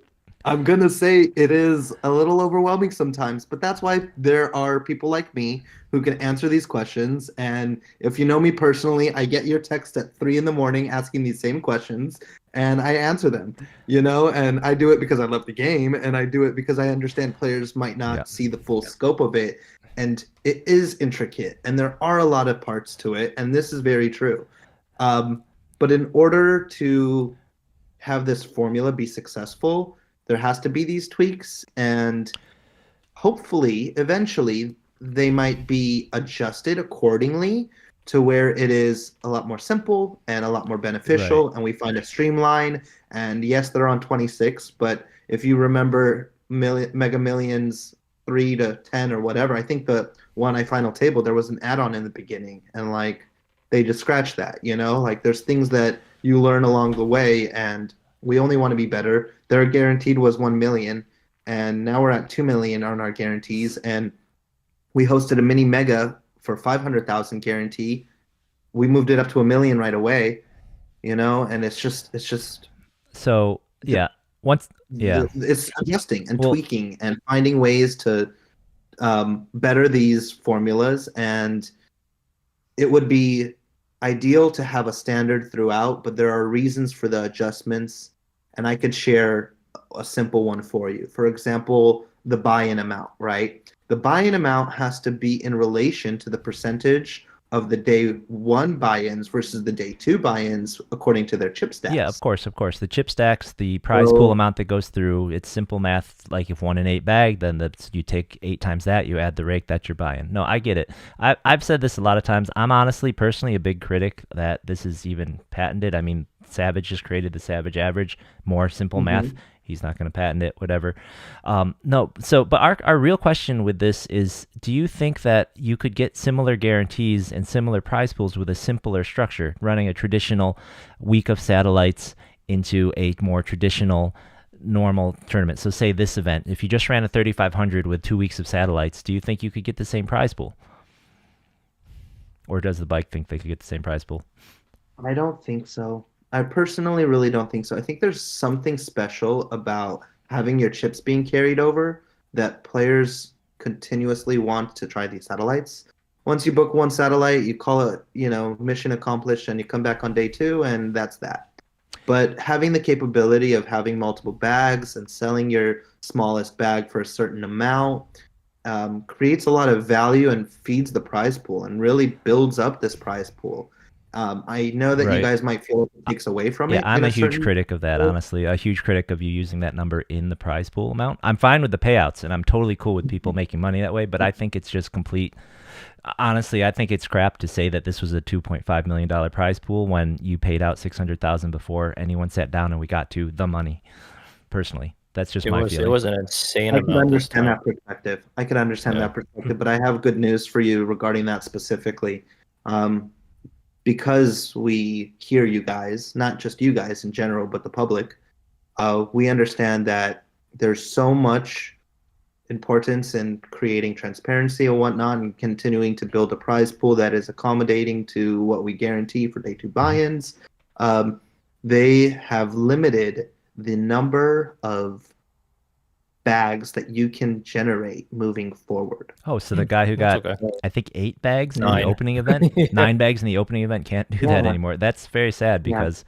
I'm going to say it is a little overwhelming sometimes, but that's why there are people like me who can answer these questions. And if you know me personally, I get your text at 3 in the morning asking these same questions and I answer them, and I do it because I love the game and I do it because I understand players might not see the full scope of it. And it is intricate and there are a lot of parts to it. And this is very true. But in order to have this formula be successful, there has to be these tweaks, and hopefully, eventually, they might be adjusted accordingly to where it is a lot more simple and a lot more beneficial, and we find a streamline. And yes, they're on 26, but if you remember Mega Millions 3 to 10 or whatever, I think the one I final table, there was an add-on in the beginning, and they just scratched that, there's things that you learn along the way, and we only want to be better. Their guaranteed was 1 million, and now we're at 2 million on our guarantees. And we hosted a mini mega for 500,000 guarantee. We moved it up to 1 million right away, and it's just So yeah, it's adjusting and tweaking and finding ways to better these formulas. And it would be ideal to have a standard throughout, but there are reasons for the adjustments, and I could share a simple one for you. For example, the buy-in amount, right? The buy-in amount has to be in relation to the percentage of the day 1 buy-ins versus the day 2 buy-ins according to their chip stacks. Yeah, of course. The chip stacks, the prize pool amount that goes through, it's simple math. Like if 1 in 8 bag, then you take 8 times that, you add the rake, that's your buy-in. No, I get it. I've said this a lot of times. I'm honestly, personally, a big critic that this is even patented. I mean, Savage just created the Savage average, more simple math. He's not going to patent it, whatever. But our real question with this is, do you think that you could get similar guarantees and similar prize pools with a simpler structure, running a traditional week of satellites into a more traditional normal tournament, so say this event, if you just ran a 3,500 with 2 weeks of satellites, do you think you could get the same prize pool? Or does the bike think they could get the same prize pool? I don't think so. I personally really don't think so. I think there's something special about having your chips being carried over that players continuously want to try these satellites. Once you book one satellite, you call it, mission accomplished, and you come back on day 2, and that's that. But having the capability of having multiple bags and selling your smallest bag for a certain amount creates a lot of value and feeds the prize pool and really builds up this prize pool. I know that you guys might feel it takes away from it. Yeah, I'm a huge critic of that, honestly. A huge critic of you using that number in the prize pool amount. I'm fine with the payouts, and I'm totally cool with people making money that way, but I think it's just complete. Honestly, I think it's crap to say that this was a $2.5 million prize pool when you paid out $600,000 before anyone sat down and we got to the money. Personally, that's just my feeling. It was an insane amount. I can understand that perspective. that perspective, but I have good news for you regarding that specifically. Because we hear you guys, not just you guys in general, but the public, we understand that there's so much importance in creating transparency and whatnot and continuing to build a prize pool that is accommodating to what we guarantee for day 2 buy-ins. They have limited the number of bags that you can generate moving forward. Oh, so the guy who got, I think, 8 bags in the opening event, 9 bags in the opening event can't do that anymore. That's very sad because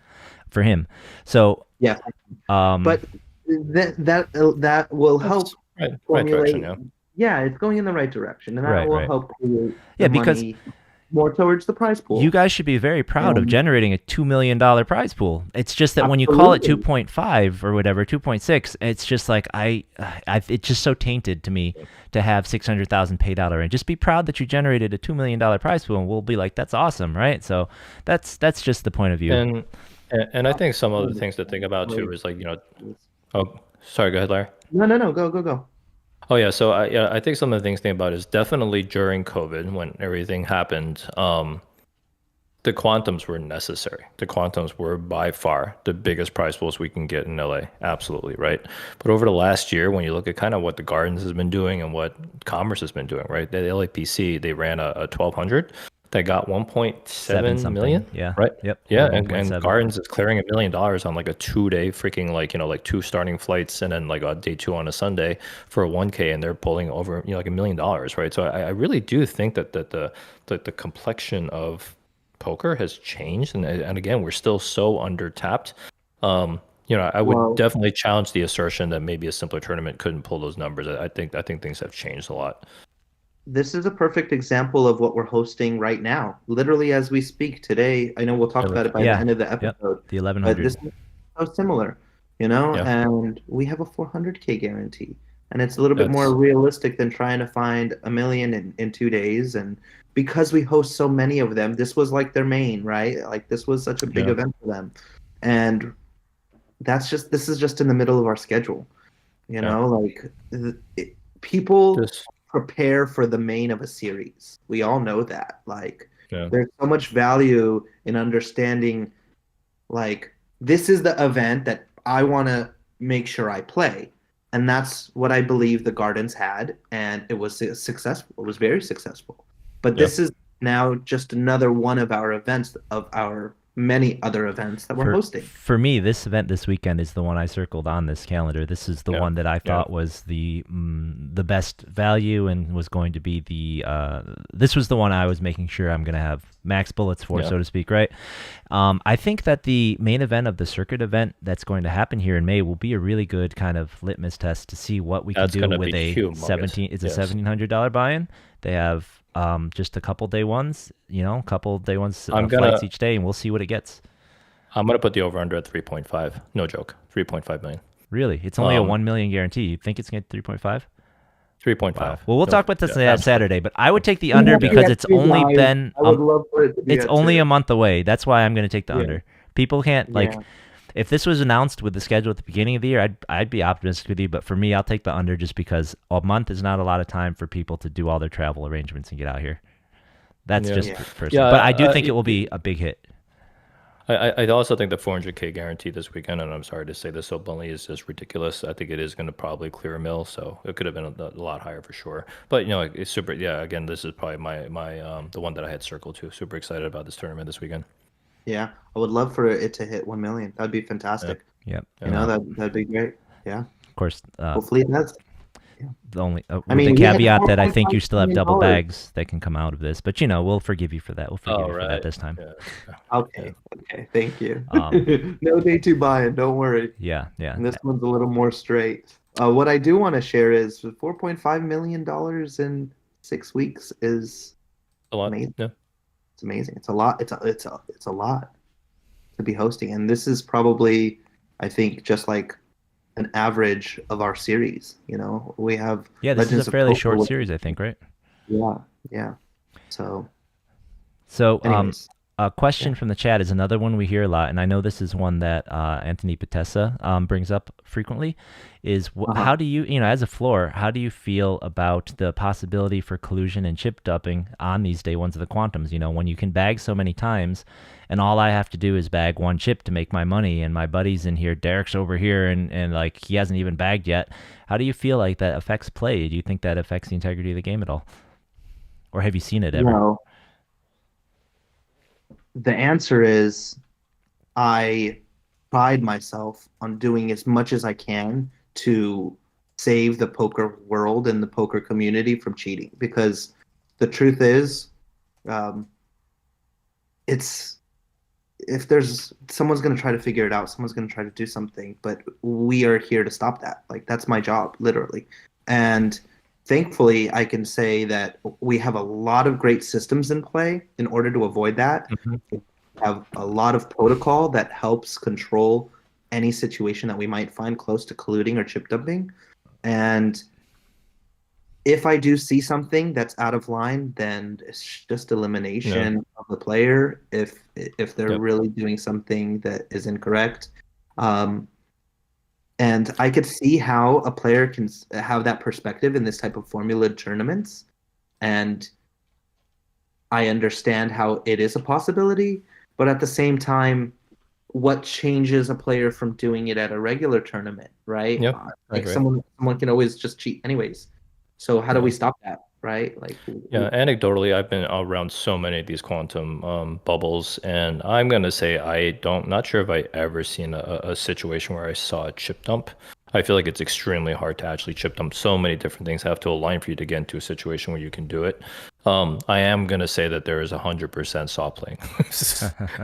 for him. So yeah, but that will help formulate. Yeah, it's going in the right direction, and that will help create because more towards the prize pool. You guys should be very proud of generating a $2 million prize pool. It's just that when you call it 2.5 or whatever, 2.6, it's just like it's just so tainted to me to have 600,000 paid out already. Just be proud that you generated a $2 million prize pool, and we'll be like, that's awesome, right? So that's just the point of view. And I think some other things to think about too is like, oh, sorry, go ahead, Larry. No, go. Oh yeah, so I think some of the things to think about is definitely during COVID when everything happened, the quantums were necessary. The quantums were by far the biggest prize pools we can get in LA, absolutely, right? But over the last year, when you look at kind of what the Gardens has been doing and what Commerce has been doing, right? The LAPC, they ran a 1200 that got 1.7 million. Yeah. Right. Yep. Yeah. And Gardens is clearing $1 million on like a 2-day freaking like 2 starting flights and then like a day 2 on a Sunday for a 1K, and they're pulling over like $1 million, right? So I really do think that the complexion of poker has changed, and again, we're still so under tapped. I would definitely challenge the assertion that maybe a simpler tournament couldn't pull those numbers. I think things have changed a lot. This is a perfect example of what we're hosting right now, literally as we speak today. I know we'll talk about it by the end of the episode. The 1100. But this is so similar, and we have a 400K guarantee. And it's a little bit more realistic than trying to find $1 million in 2 days. And because we host so many of them, this was like their main, right? Like this was such a big event for them. And this is just in the middle of our schedule. People prepare for the main of a series. We all know that. There's so much value in understanding, this is the event that I want to make sure I play. And that's what I believe the Gardens had, and it was successful. It was very successful. But this is now just another one of our events, of our many other events that we're hosting. For me, this event this weekend is the one I circled on this calendar. This is the one that I thought was the best value and was going to be this was the one I was making sure I'm going to have max bullets for, so to speak, right? I think that the main event of the circuit event that's going to happen here in May will be a really good kind of litmus test to see what we can do with a $1,700 buy-in. They have just a couple day ones, flights each day, and we'll see what it gets. I'm going to put the over under at 3.5. No joke. 3.5 million. Really? It's only a 1 million guarantee. You think it's going to 3.5? 3.5. Wow. Well, we'll talk about this Saturday, but I would take the under because it's only been it's only a month away. That's why I'm going to take the under. People can't if this was announced with the schedule at the beginning of the year, I'd be optimistic with you, but for me, I'll take the under just because a month is not a lot of time for people to do all their travel arrangements and get out here. That's just personal. But I do think it will be a big hit. I also think the 400K guarantee this weekend, and I'm sorry to say this so bluntly, is just ridiculous. I think it is going to probably clear a mill, so it could have been a lot higher for sure. But it's super. Yeah, again, this is probably my the one that I had circled too. Super excited about this tournament this weekend. Yeah, I would love for it to hit 1 million. That'd be Yeah, fantastic. Yep. You know, that'd be great. Yeah. Of course, Hopefully it does. the only I with the mean, we had caveat that I think you $4.5 still have million. double bags that can come out of this, but we'll forgive you for that. We'll forgive you for that right. this time. Yeah. Okay. Okay. Thank you. Um, No day two buy-in. Don't worry. Yeah. And this one's a little more straight. What I do want to share is $4.5 million in 6 weeks is A lot. amazing. Yeah. It's amazing. It's a lot. It's a lot to be hosting, and this is probably, I think, just like an average of our series. We have This Legends is a of fairly Poker short with- series, I think, right? Yeah. So, So, anyways, a question from the chat is another one we hear a lot, and I know this is one that Anthony Patessa brings up frequently. Is how do you, as a floor, how do you feel about the possibility for collusion and chip dumping on these day ones of the quantums? When you can bag so many times, and all I have to do is bag one chip to make my money, and my buddy's in here, Derek's over here, and like he hasn't even bagged yet. How do you feel like that affects play? Do you think that affects the integrity of the game at all, or have you seen it ever? the answer is I pride myself on doing as much as I can to save the poker world and the poker community from cheating, because the truth is, it's if there's someone's going to try to figure it out, someone's going to try to do something, but we are here to stop that. Like, that's my job, literally. And thankfully, I can say that we have a lot of great systems in play in order to avoid that. We have a lot of protocol that helps control any situation that we might find close to colluding or chip dumping. And if I do see something that's out of line, then it's just elimination of the player if they're really doing something that is incorrect. And I could see how a player can have that perspective in this type of formula tournaments. And I understand how it is a possibility, but at the same time, what changes a player from doing it at a regular tournament, right? Yep. Like someone can always just cheat anyways. So how do we stop that, right? Anecdotally, I've been around so many of these quantum bubbles, and I'm gonna say not sure if I ever seen a situation where I saw a chip dump. I feel like it's extremely hard to actually chip dump. So many different things have to align for you to get into a situation where you can do it. I am gonna say that there is 100% soft playing.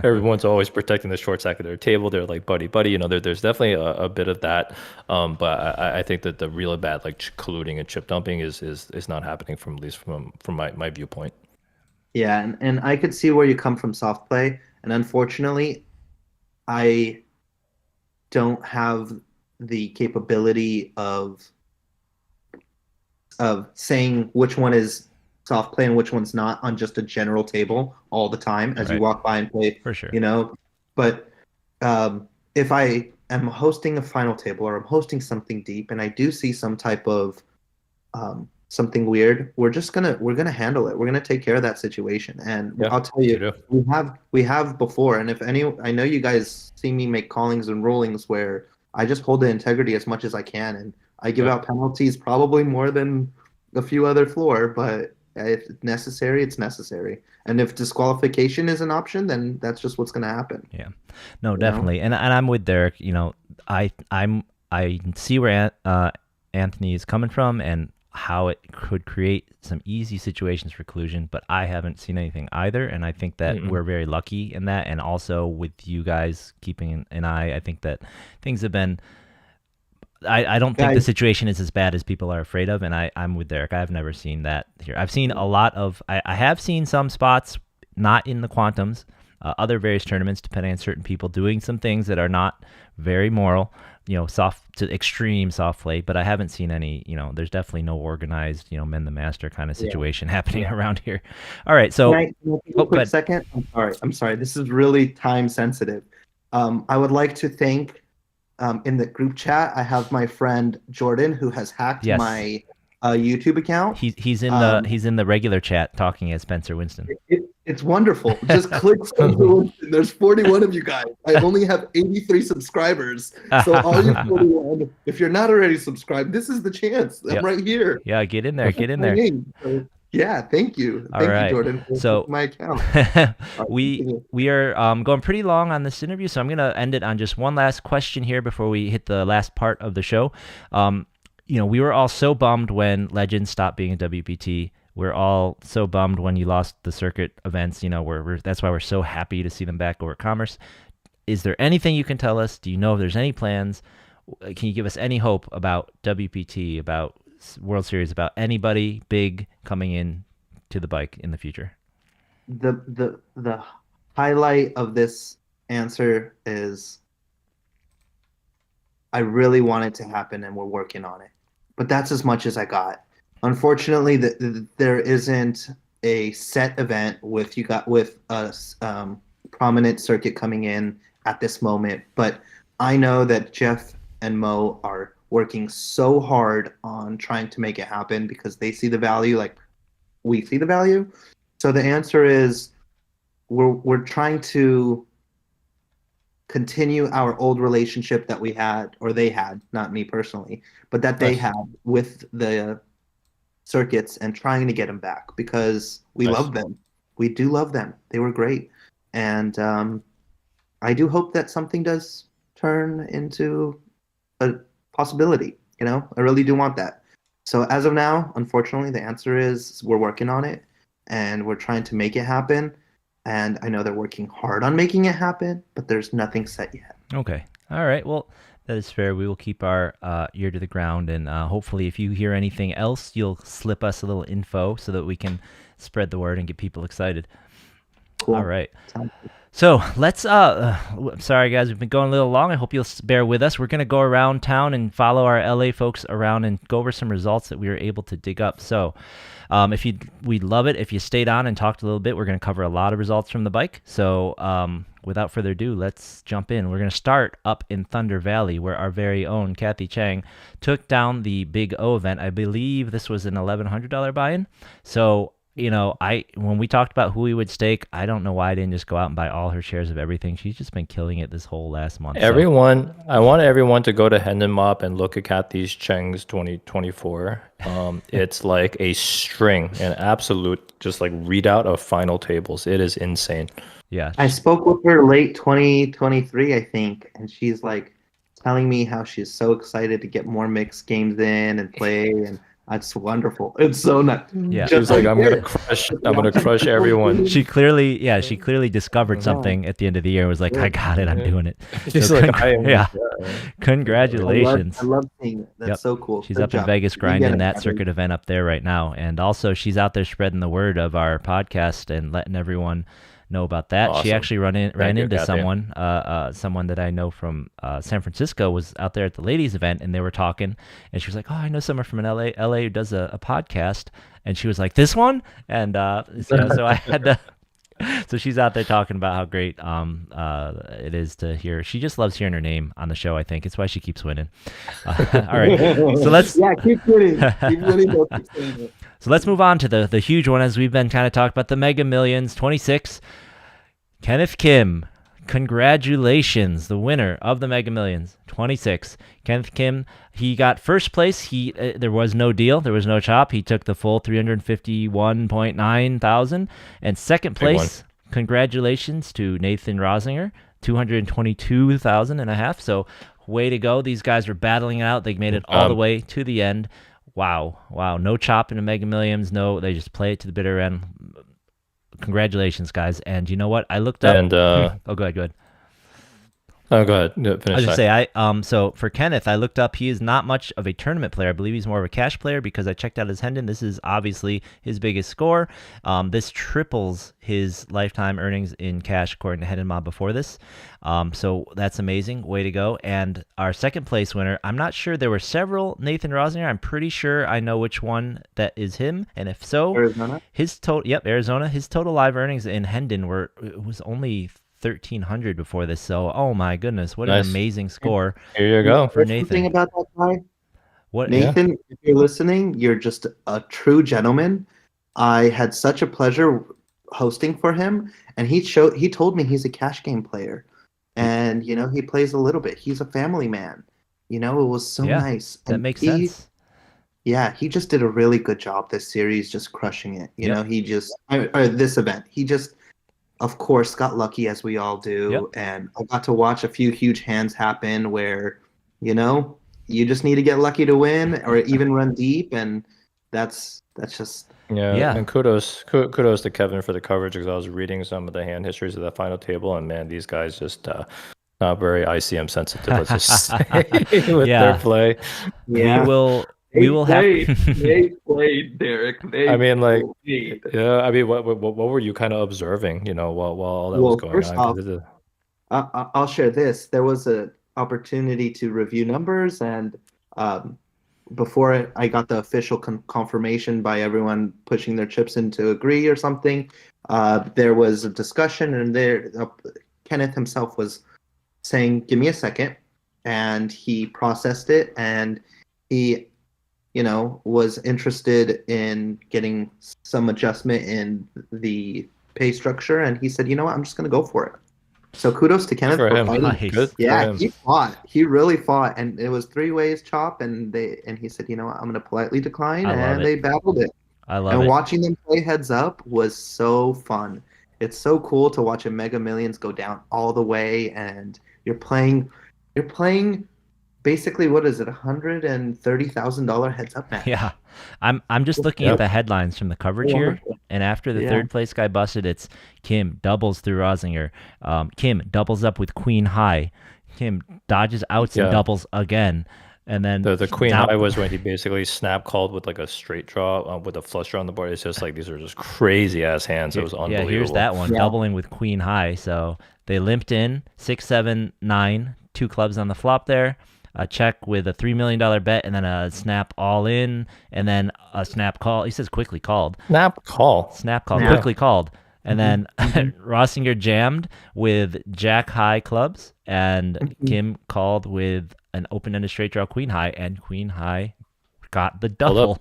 Everyone's always protecting the short stack of their table. They're like buddy. There's definitely a bit of that. But I think that the really bad like colluding and chip dumping is not happening from at least from my viewpoint. Yeah, and I could see where you come from soft play, and unfortunately, I don't have the capability of saying which one is soft play and which one's not on just a general table all the time as you walk by and play. For sure. But if I am hosting a final table or I'm hosting something deep and I do see some type of something weird, we're gonna handle it. We're gonna take care of that situation. And I'll tell you, we have before. And I know you guys see me make callings and rulings where I just hold the integrity as much as I can, and I give out penalties probably more than a few other floor, but if it's necessary, it's necessary. And if disqualification is an option, then that's just what's going to happen. Yeah, no, definitely. And I'm with Derek. I see where Anthony is coming from and how it could create some easy situations for collusion, but I haven't seen anything either. And I think that we're very lucky in that. And also with you guys keeping an eye, I think that things have been, I don't think the situation is as bad as people are afraid of. And I'm with Derek. I've never seen that here. I've seen a lot of, I have seen some spots, not in the quantums, other various tournaments, depending on certain people doing some things that are not very moral, soft to extreme soft play, but I haven't seen any, there's definitely no organized, men the master kind of situation happening around here. All right. So can I take a quick second? I'm sorry. This is really time sensitive. I would like to thank, in the group chat, I have my friend Jordan who has hacked my YouTube account. He's in the regular chat talking as Spencer Winston. It's wonderful. Just click Winston. There's 41 of you guys. I only have 83 subscribers. So all you 41, if you're not already subscribed, this is the chance. I'm right here. Yeah, get in there. Get in there. So, yeah, thank you. All Thank right. you, Jordan, for So my account. we are going pretty long on this interview, so I'm going to end it on just one last question here before we hit the last part of the show. We were all so bummed when Legends stopped being a WPT. We're all so bummed when you lost the circuit events. That's why we're so happy to see them back over at Commerce. Is there anything you can tell us? Do you know if there's any plans? Can you give us any hope about WPT, about World Series, about anybody big coming in to the bike in the future? The highlight of this answer is I really want it to happen, and we're working on it. But that's as much as I got. Unfortunately, there isn't a set event with a prominent circuit coming in at this moment. But I know that Jeff and Mo are working so hard on trying to make it happen because they see the value like we see the value. So the answer is we're trying to continue our old relationship that we had, or they had, not me personally, but that they had with the circuits, and trying to get them back because we love them. We do love them. They were great. And I do hope that something does turn into a possibility. I really do want that. So as of now, unfortunately, the answer is we're working on it and we're trying to make it happen. And I know they're working hard on making it happen, but there's nothing set yet. Okay. All right. Well, that is fair. We will keep our ear to the ground, and hopefully if you hear anything else, you'll slip us a little info so that we can spread the word and get people excited. Cool. All right. So let's, sorry guys, we've been going a little long. I hope you'll bear with us. We're going to go around town and follow our LA folks around and go over some results that we were able to dig up. So we'd love it if you stayed on and talked a little bit. We're going to cover a lot of results from the bike. So without further ado, let's jump in. We're going to start up in Thunder Valley, where our very own Kathy Chang took down the Big O event. I believe this was an $1,100 buy-in. So when we talked about who we would stake, I don't know why I didn't just go out and buy all her shares of everything. She's just been killing it this whole last month. I want everyone to go to Hendon Mop and look at Kathy Cheng's 2024. It's like a string, an absolute just like readout of final tables. It is insane. Yeah. I spoke with her late 2023, I think, and she's like telling me how she's so excited to get more mixed games in and play, and that's wonderful. It's so nice. Yeah. She's like, I'm gonna crush everyone. She clearly discovered something at the end of the year. Was like, I got it. I'm doing it. She's so like, congratulations. I love seeing it. That's so cool. She's up in Vegas grinding that circuit event up there right now. And also she's out there spreading the word of our podcast and letting everyone know about that. Awesome. She actually ran into someone that I know from San Francisco was out there at the ladies event, and they were talking, and she was like, oh, I know someone from LA who does a podcast, and she was like, this one? And so I had to so she's out there talking about how great it is to hear. She just loves hearing her name on the show, I think. It's why she keeps winning. All right. So let's keep winning. Keep winning. So let's move on to the huge one, as we've been kind of talking about the Mega Millions 26. Kenneth Kim, congratulations, the winner of the Mega Millions 26. Kenneth Kim, he got first place. There was no deal, there was no chop. He took the full 351.9 thousand. And second place, congratulations to Nathan Rosinger, 222,000 and a half. So way to go. These guys were battling it out. They made it all the way to the end. Wow. No chop in the Mega Millions. No, they just play it to the bitter end. Congratulations, guys. And you know what? I looked up. And go ahead. Oh, go ahead. I was just say so for Kenneth, I looked up. He is not much of a tournament player. I believe he's more of a cash player because I checked out his Hendon. This is obviously his biggest score. This triples his lifetime earnings in cash according to Hendon Mob before this. So that's amazing. Way to go. And our second place winner, I'm not sure. There were several Nathan Rosinger. I'm pretty sure I know which one that is him. And if so, Arizona. Arizona. His total live earnings in Hendon was only 1,300 before this. So, oh my goodness, what an amazing score! Here you go for Nathan. Thing about that guy, what Nathan? If you're listening, you're just a true gentleman. I had such a pleasure hosting for him, and he told me he's a cash game player, and he plays a little bit. He's a family man. It was so Yeah, nice, that and makes sense. he just did a really good job this series, just crushing it. Yep. He just or this event, he just, of course, got lucky as we all do, Yep. and I got to watch a few huge hands happen where, you just need to get lucky to win or even run deep, and that's just Yeah. And kudos to Kevin for the coverage, because I was reading some of the hand histories of that final table, and man, these guys just not very ICM sensitive, let's just say, with Yeah. their play. yeah. We will have. They played, Derek. I mean, like, played. yeah. I mean, what were you kind of observing? While all that was going First on? off, 'Cause it- I'll share this. There was an opportunity to review numbers, and before I got the official confirmation by everyone pushing their chips in to agree or something, there was a discussion, and Kenneth himself was saying, "Give me a second," and he processed it, and he, was interested in getting some adjustment in the pay structure, and he said, "You know what? I'm just going to go for it." So kudos to Kenneth for for him. fighting. Nice. Good for Yeah, him. he fought. He really fought, and it was 3 ways chop, and he said, "You know what? I'm going to politely decline," I love and it. they battled it. I love And it. watching them play heads up was so fun. It's so cool to watch a Mega Millions go down all the way, and you're playing basically, what is it, $130,000 heads up match. Yeah, I'm just looking at Yep. the headlines from the coverage here, Wonderful. and after the Yeah. third place guy busted, it's Kim doubles through Rosinger. Kim doubles up with Queen High. Kim dodges outs and Yeah. doubles again, and then The Queen now- High was when he basically snap called with like a straight draw with a flush draw on the board. It's just like these are just crazy ass hands. It was unbelievable. Yeah, here's that one, Yeah. doubling with Queen High. So they limped in 6, 7, 9, 2 clubs on the flop there. A check with a $3 million bet, and then a snap all in, and then a snap call. He says quickly called. Snap call. Snap call, Yeah. quickly called. And then Rossinger jammed with Jack High clubs, and Kim called with an open-ended straight draw Queen High, and Queen High got the double.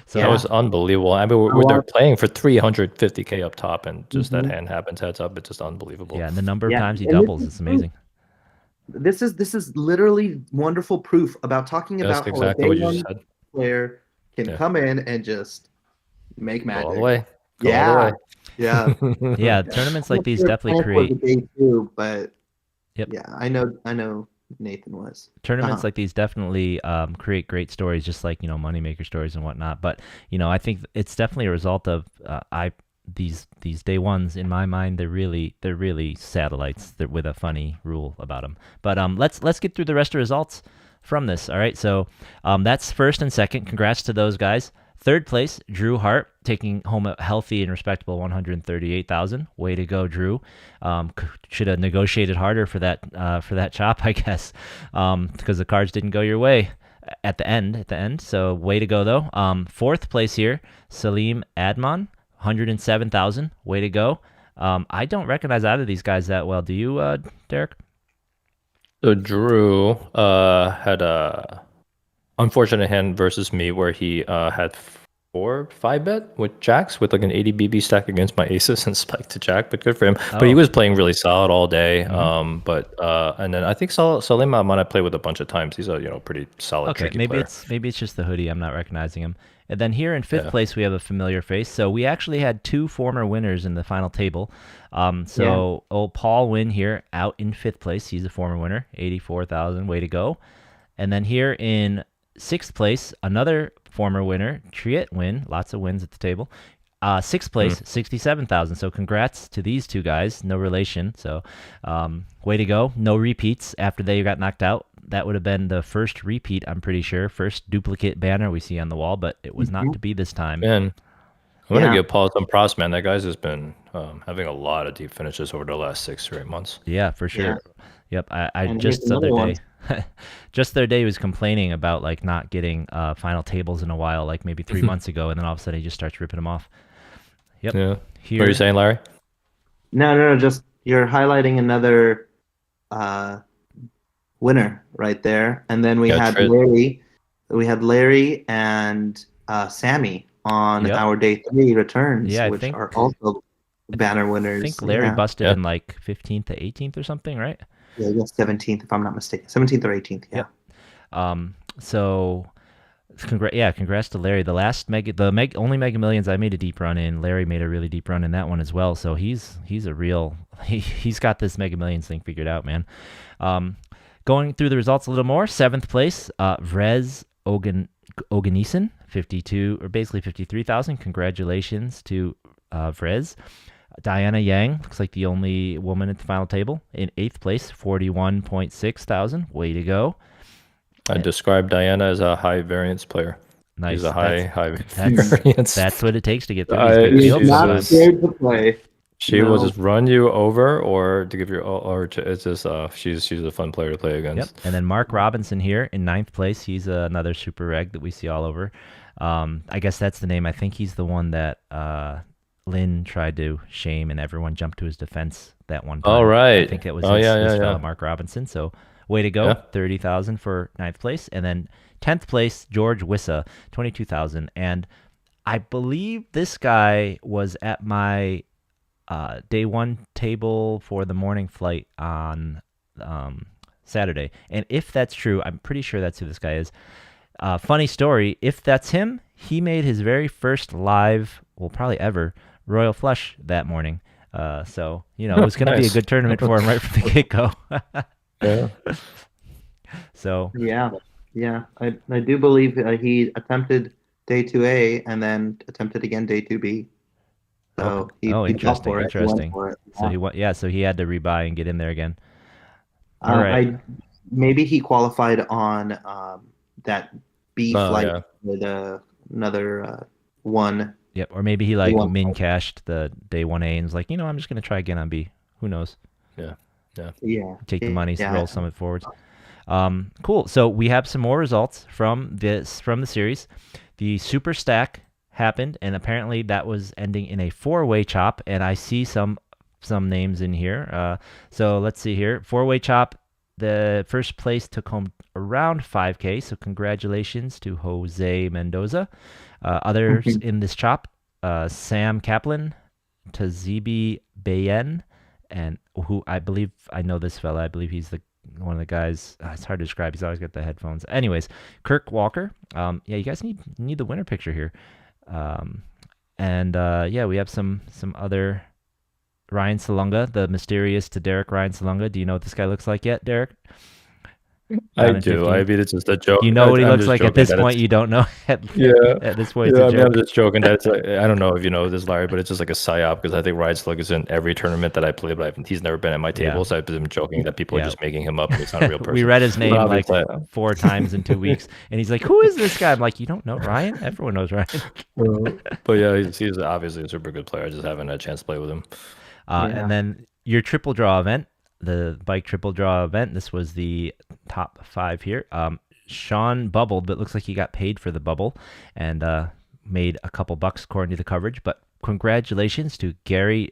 So That was unbelievable. I mean, they're playing for 350K up top, and just that hand happens heads up. It's just unbelievable. yeah, and the number of Yeah, times he and this doubles, is it's amazing. This is literally wonderful proof about talking That's about exactly how a what day you one just said. player can Yeah. come in and just make Go magic. all the way. Go Yeah. all the way. Yeah. Yeah, tournaments like these I'm definitely thankful create for the day too, but Yep. yeah, I know Nathan was. tournaments like these definitely create great stories, just like moneymaker stories and whatnot. But I think it's definitely a result of these day ones. In my mind, they're really satellites with a funny rule about them. But let's get through the rest of the results from this. All right, so that's first and second. Congrats to those guys. Third place, Drew Hart, taking home a healthy and respectable $138,000. Way to go, Drew. Should have negotiated harder for that chop, I guess, because the cards didn't go your way at the end. So way to go though. Fourth place here, Salim Adman, $107,000. Way to go. I don't recognize either of these guys that well. Do you, Derek? So Drew had a unfortunate hand versus me where he had 4-5 bet with jacks with like an 80 BB stack against my aces and spiked to jack, but good for him. But he was playing really solid all day. But and then I think Salim Ahmad I played with a bunch of times. He's a pretty solid tricky player. Maybe it's just the hoodie. I'm not recognizing him. And then here in fifth place we have a familiar face. So we actually had 2 former winners in the final table. Old Paul Wynn here out in fifth place. He's a former winner, 84,000. Way to go. And then here in sixth place, another former winner, Triet Win, lots of wins at the table. Sixth place, 67,000. So congrats to these two guys. No relation. So way to go. No repeats after they got knocked out. That would have been the first repeat, I'm pretty sure. First duplicate banner we see on the wall, but it was not to be this time. Man, I'm going to give Paul some props, man. That guy's just been having a lot of deep finishes over the last 6 or 8 months. Yeah, for sure. Yeah. Yep. I just the other day, just the other day, he was complaining about like not getting final tables in a while, like maybe 3 months ago, and then all of a sudden he just starts ripping them off. Yep. Yeah. Here, What are you saying, Larry? No, just you're highlighting another winner right there, and then we had Trent. Larry. We had Larry and Sammy on Yep. our day 3 returns, Yeah, I which think- are also banner winners. I think Larry yeah. busted in like 15th to 18th or something, right? Yeah, I guess 17th, if I'm not mistaken. 17th or 18th, yeah. Yep. So congrats to Larry. The only Mega Millions I made a deep run in, Larry made a really deep run in that one as well. So he's a real he's got this Mega Millions thing figured out, man. Going through the results a little more, 7th place, Vrez Oganesen, 52 or basically 53,000. Congratulations to Vrez. Diana Yang looks like the only woman at the final table in 8th place, 41.6 thousand. Way to go. I describe Diana as a high variance player. Nice. She's a high That's variance. that's what it takes to get through I- these big He's fields she's not sometimes. scared to play. She will No. just run you over, or to give you, it's just she's a fun player to play Yep. against. And then Mark Robinson here in 9th place. He's another super reg that we see all over. I guess that's the name. I think he's the one that Lynn tried to shame, and everyone jumped to his defense that one time. All right. I think it was Oh, his yeah. fellow Mark Robinson. So way to go. Yeah. 30,000 for 9th place. And then 10th place, George Wissa, 22,000. And I believe this guy was at my day 1 table for the morning flight on Saturday. And if that's true, I'm pretty sure that's who this guy is. Funny story, if that's him, he made his very first live, well, probably ever, Royal Flush that morning. So, it was going to be a Nice. good tournament for him right from the get-go. Yeah. So, Yeah. I do believe he attempted day 2A and then attempted again day 2B. So he fought for it. He went interesting. for it. So he had to rebuy and get in there again. All right. Maybe he qualified on that B flight yeah. with another one. Yep, or maybe he like won. min cashed the day 1A and was like, I'm just gonna try again on B. Who knows? Yeah. Take the money, Yeah. roll some of it forwards. Cool. So we have some more results from the series. The super stack happened, and apparently that was ending in a 4-way chop. And I see some names in here. So let's see here. 4-way chop. The first place took home around 5K. So congratulations to Jose Mendoza. Others in this chop: Sam Kaplan, Tazibi Bayen, and who I believe I know this fella. I believe he's one of the guys. It's hard to describe. He's always got the headphones. Anyways, Kirk Walker. You guys need the winner picture here. We have some other. Ryan Salunga, the mysterious to Derek Ryan Salunga. Do you know what this guy looks like yet, Derek? I Down at do. 15. I mean, it's just a joke. You know what he I'm looks just like at joking this that point. it's- You don't know at this point. Yeah, It's a I'm joke. just joking. That's I don't know if you know this, Larry, but it's just like a psyop because I think Ryan Slug is in every tournament that I play, but he's never been at my table, Yeah. so I've been joking that people Yeah. are just making him up and he's not a real person. We read his name But like obviously- 4 times in 2 weeks, and he's like, "Who is this guy?" I'm like, "You don't know Ryan? Everyone knows Ryan." But yeah, he's obviously a super good player. I just haven't had a chance to play with him. And then your triple draw event, the bike triple draw event. This was the top 5 here. Sean bubbled, but looks like he got paid for the bubble and made a couple bucks according to the coverage. But congratulations to Gary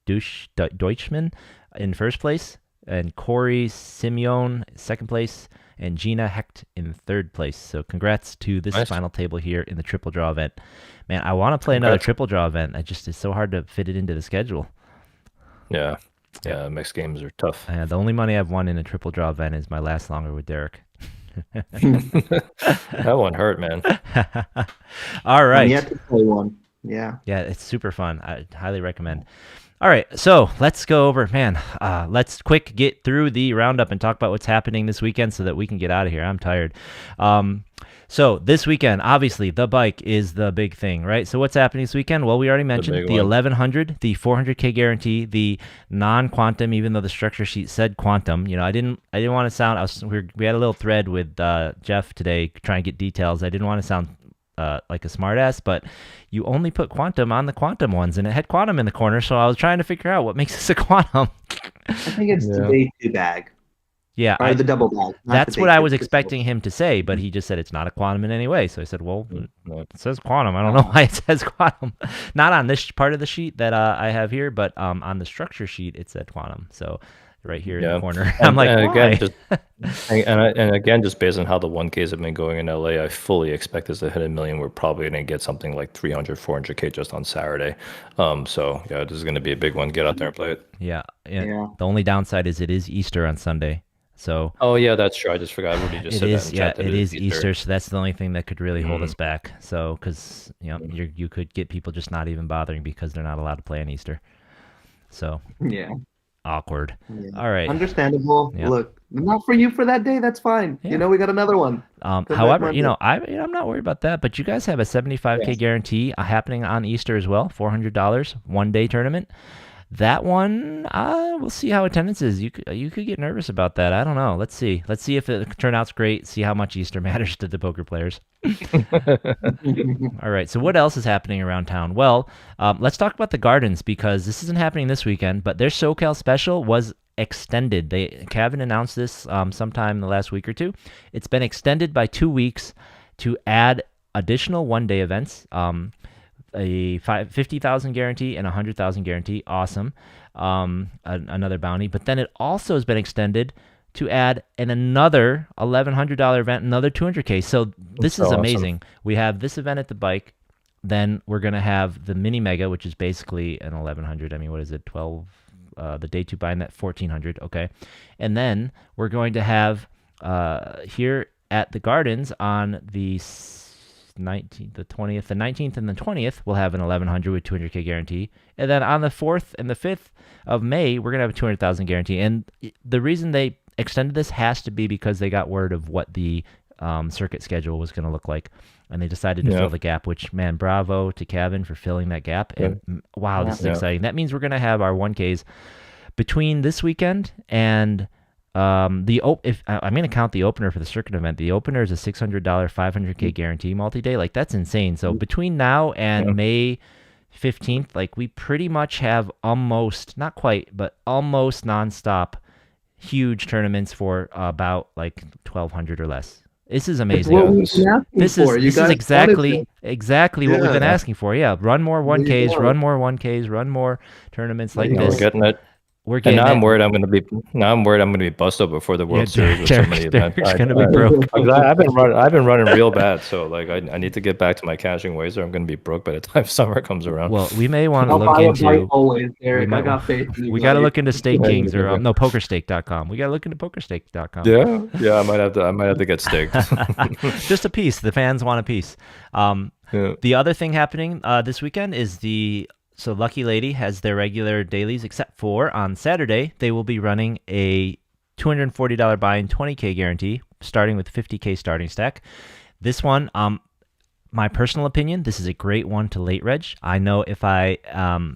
Deutschman in first place, and Corey Simeon second place, and Gina Hecht in third place. So congrats to this Nice. final table here in the triple draw event. Man, I want to play another triple draw event. It's so hard to fit it into the schedule. Yeah, mixed games are tough. The only money I've won in a triple draw event is my last longer with Derek. That one hurt, man. All right. And yet to play one. Yeah. Yeah, it's super fun. I highly recommend. All right, so let's go over, let's quick get through the roundup and talk about what's happening this weekend so that we can get out of here. I'm tired. So this weekend, obviously, the bike is the big thing, right? So what's happening this weekend? Well, we already mentioned big the one. 1100, the 400K guarantee, the non-quantum, even though the structure sheet said quantum. I didn't want to sound. We had a little thread with Jeff today trying to get details. I didn't want to sound like a smartass, but you only put quantum on the quantum ones, and it had quantum in the corner. So I was trying to figure out what makes this a quantum. I think it's the day 2 bag. Yeah, Or the double bag. not that's the what day I 2, was just expecting him to say, but he just said it's not a quantum in any way. So I said, well, No. it says quantum. I don't know why it says quantum. Not on this part of the sheet that I have here, but on the structure sheet, it said quantum. So right here in the corner. And, I'm like, and why? again, and again, just based on how the 1Ks have been going in LA, I fully expect this to hit $1 million. We're probably going to get something like 300, 400K just on Saturday. So yeah, this is going to be a big one. Get out there and play it. Yeah. Yeah. The only downside is it is Easter on Sunday. So Oh yeah, that's true. I just forgot. Rudy just it said that is, in yeah, chat that it is Easter. So that's the only thing that could really hold us back. So, because, you could get people just not even bothering because they're not allowed to play on Easter. So Yeah. awkward. Yeah. All right. Understandable. Yeah. Look, not for you for that day. That's fine. Yeah. We got another one. Come back However, Monday. I'm not worried about that. But you guys have a 75K guarantee happening on Easter as well, $400, 1-day tournament. That one, we'll see how attendance is. You could get nervous about that. I don't know. Let's see. Let's see if it turnout's great. See how much Easter matters to the poker players. All right. So what else is happening around town? Well, let's talk about the Gardens, because this isn't happening this weekend, but their SoCal special was extended. Kevin announced this sometime in the last week or two. It's been extended by 2 weeks to add additional 1-day events. A 50,000 guarantee and 100,000 guarantee. Awesome. Another bounty. But then it also has been extended to add another $1,100 event, another 200K. So this is amazing. Awesome. We have this event at the bike. Then we're going to have the mini mega, which is basically an 1,100. I mean, what is it? 12. The day 2 buying that 1,400. Okay. And then we're going to have here at the Gardens on the 19th, the 20th, the 19th, and the 20th, we'll have an 1,100 with 200K guarantee. And then on the 4th and the 5th of May, we're going to have a 200,000 guarantee. And the reason they extended this has to be because they got word of what the circuit schedule was going to look like. And they decided to fill the gap, which, man, bravo to Kevin for filling that gap. And wow, this is exciting. That means we're going to have our 1Ks between this weekend and if I'm going to count the opener for the circuit event. The opener is a $600 500K guarantee multi-day. Like, that's insane. So between now and May 15th, like, we pretty much have almost, not quite, but almost nonstop huge tournaments for about like 1,200 or less. This is amazing. This is exactly what we've been asking for. Yeah, run more 1Ks, run more 1Ks, run more tournaments like this. We're getting it. And now I'm worried I'm going to be busted before the World Series with so many events. Derek's going to be broke. I've been running real bad, so like I need to get back to my cashing ways, or I'm going to be broke by the time summer comes around. Well, we may want to look into. Always, Derek. I got faith. We got to look into Stake Kings or PokerStake.com. We got to look into PokerStake.com. Yeah. I might have to get staked. Just a piece. The fans want a piece. The other thing happening this weekend is So Lucky Lady has their regular dailies, except for on Saturday, they will be running a $240 buy-in 20K guarantee, starting with 50K starting stack. This one, my personal opinion, this is a great one to late reg. I know if I,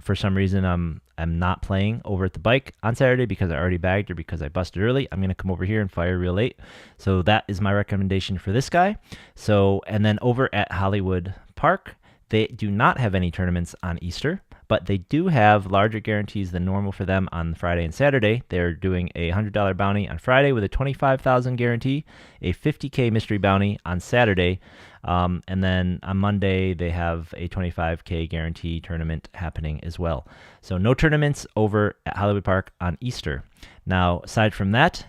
for some reason, I'm not playing over at the bike on Saturday because I already bagged or because I busted early, I'm going to come over here and fire real late. So that is my recommendation for this guy. So, and then over at Hollywood Park, they do not have any tournaments on Easter, but they do have larger guarantees than normal for them on Friday and Saturday. They're doing a $100 bounty on Friday with a $25,000 guarantee, a $50K mystery bounty on Saturday, and then on Monday they have a $25K guarantee tournament happening as well. So no tournaments over at Hollywood Park on Easter. Now, aside from that,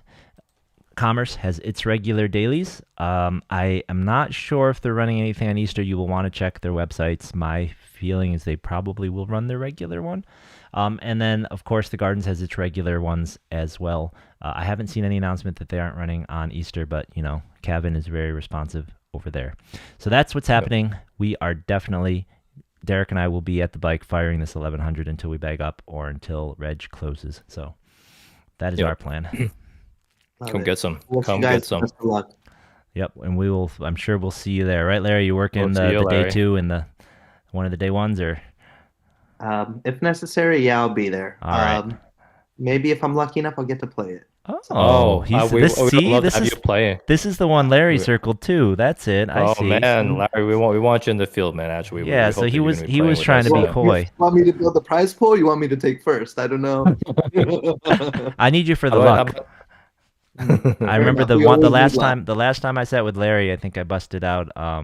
Commerce has its regular dailies. I am not sure if they're running anything on Easter. You will want to check their websites. My feeling is they probably will run their regular one. And then, of course, the Gardens has its regular ones as well. I haven't seen any announcement that they aren't running on Easter, but, Kevin is very responsive over there. So that's what's happening. We are definitely, Derek and I will be at the bike firing this 1,100 until we bag up or until Reg closes. So that is our plan. Come get some. Come get some. Best of luck. Yep, and we will. I'm sure we'll see you there, right, Larry? You working the day 2 and the one of the day 1s, or? If necessary, yeah, I'll be there. All right. Maybe if I'm lucky enough, I'll get to play it. This is the one Larry circled too. That's it. I see. Man, Larry, we want you in the field, man. Actually, so he was trying to be coy. You want me to build the prize pool? Or you want me to take first? I don't know. I need you for the luck. I remember the last time I sat with Larry, I think I busted out Barry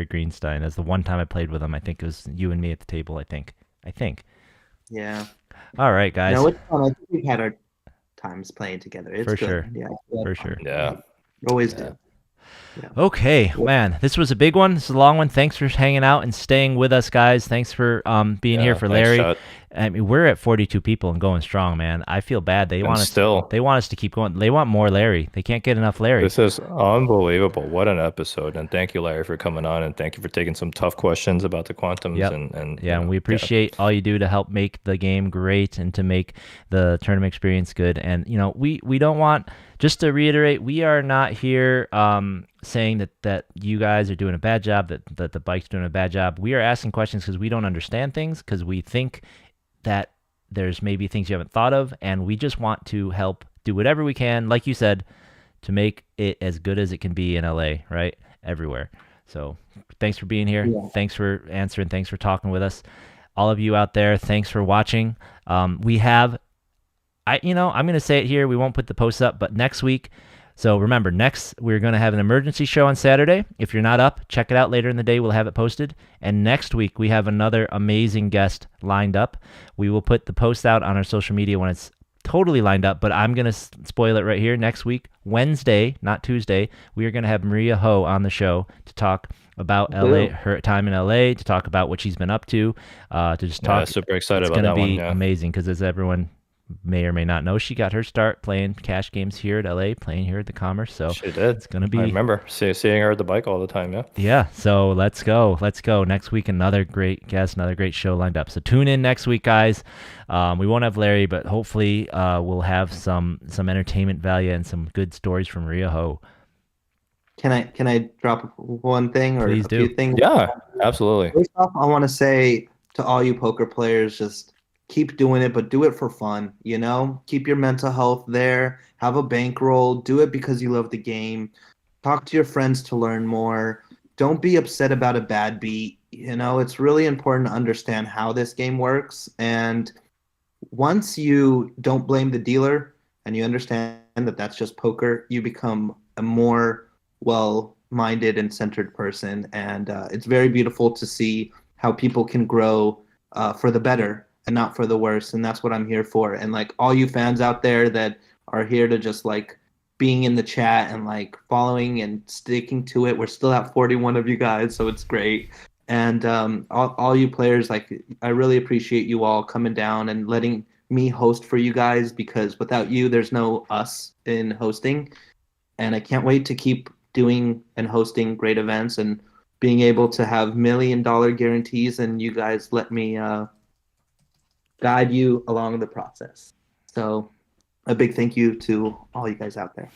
Greenstein as the one time I played with him. I think it was you and me at the table, I think. Yeah. All right, guys. No, it's fun. I think we've had our times playing together. It's For good. sure. Yeah, For sure. Yeah. Always Yeah. do. Yeah. Okay, man, this was a big one. This is a long one. Thanks for hanging out and staying with us, guys. Thanks for being here for thanks, Larry. Chad. I mean, we're at 42 people and going strong, man. I feel bad. They want us to keep going. They want more Larry. They can't get enough Larry. This is unbelievable. What an episode. And thank you, Larry, for coming on, and thank you for taking some tough questions about the quantums. Yep. And we appreciate all you do to help make the game great and to make the tournament experience good. And we don't want, just to reiterate, we are not here saying that you guys are doing a bad job, that the bike's doing a bad job. We are asking questions because we don't understand things, because we think that there's maybe things you haven't thought of, and we just want to help do whatever we can, like you said, to make it as good as it can be in LA, right? Everywhere. So thanks for being here. Yeah. Thanks for answering. Thanks for talking with us. All of you out there, thanks for watching. We have, I'm going to say it here. We won't put the posts up, but next week, so remember, next we're going to have an emergency show on Saturday. If you're not up, check it out later in the day. We'll have it posted. And next week, we have another amazing guest lined up. We will put the post out on our social media when it's totally lined up, but I'm going to spoil it right here. Next week, Wednesday, not Tuesday, we are going to have Maria Ho on the show to talk about LA, her time in LA, to talk about what she's been up to just talk. Yeah, super excited about that one. It's going to be amazing, because as everyone may or may not know, she got her start playing cash games here at LA, playing here at the Commerce. So she did. It's gonna be. I remember seeing her at the bike all the time. Yeah. Yeah. So let's go. Next week, another great guest, another great show lined up. So tune in next week, guys. We won't have Larry, but hopefully we'll have some entertainment value and some good stories from Maria Ho. Can I drop one thing or Please a few things? Yeah, absolutely. First off, I want to say to all you poker players, just keep doing it, but do it for fun. Keep your mental health there. Have a bankroll. Do it because you love the game. Talk to your friends to learn more. Don't be upset about a bad beat. It's really important to understand how this game works. And once you don't blame the dealer and you understand that that's just poker, you become a more well-minded and centered person. And it's very beautiful to see how people can grow for the better and not for the worse. And that's what I'm here for. And all you fans out there that are here to just being in the chat and following and sticking to it. We're still at 41 of you guys, so it's great. And all you players, I really appreciate you all coming down and letting me host for you guys, because without you, there's no us in hosting. And I can't wait to keep doing and hosting great events and being able to have $1 million guarantees, and you guys let me guide you along the process. So a big thank you to all you guys out there.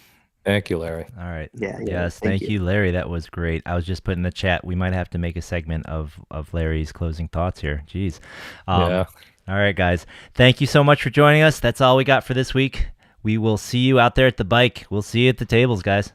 Thank you, Larry. All right. Yeah. Yes. Thank you, Larry. That was great. I was just putting in the chat, we might have to make a segment of Larry's closing thoughts here. Jeez. Yeah. All right, guys. Thank you so much for joining us. That's all we got for this week. We will see you out there at the bike. We'll see you at the tables, guys.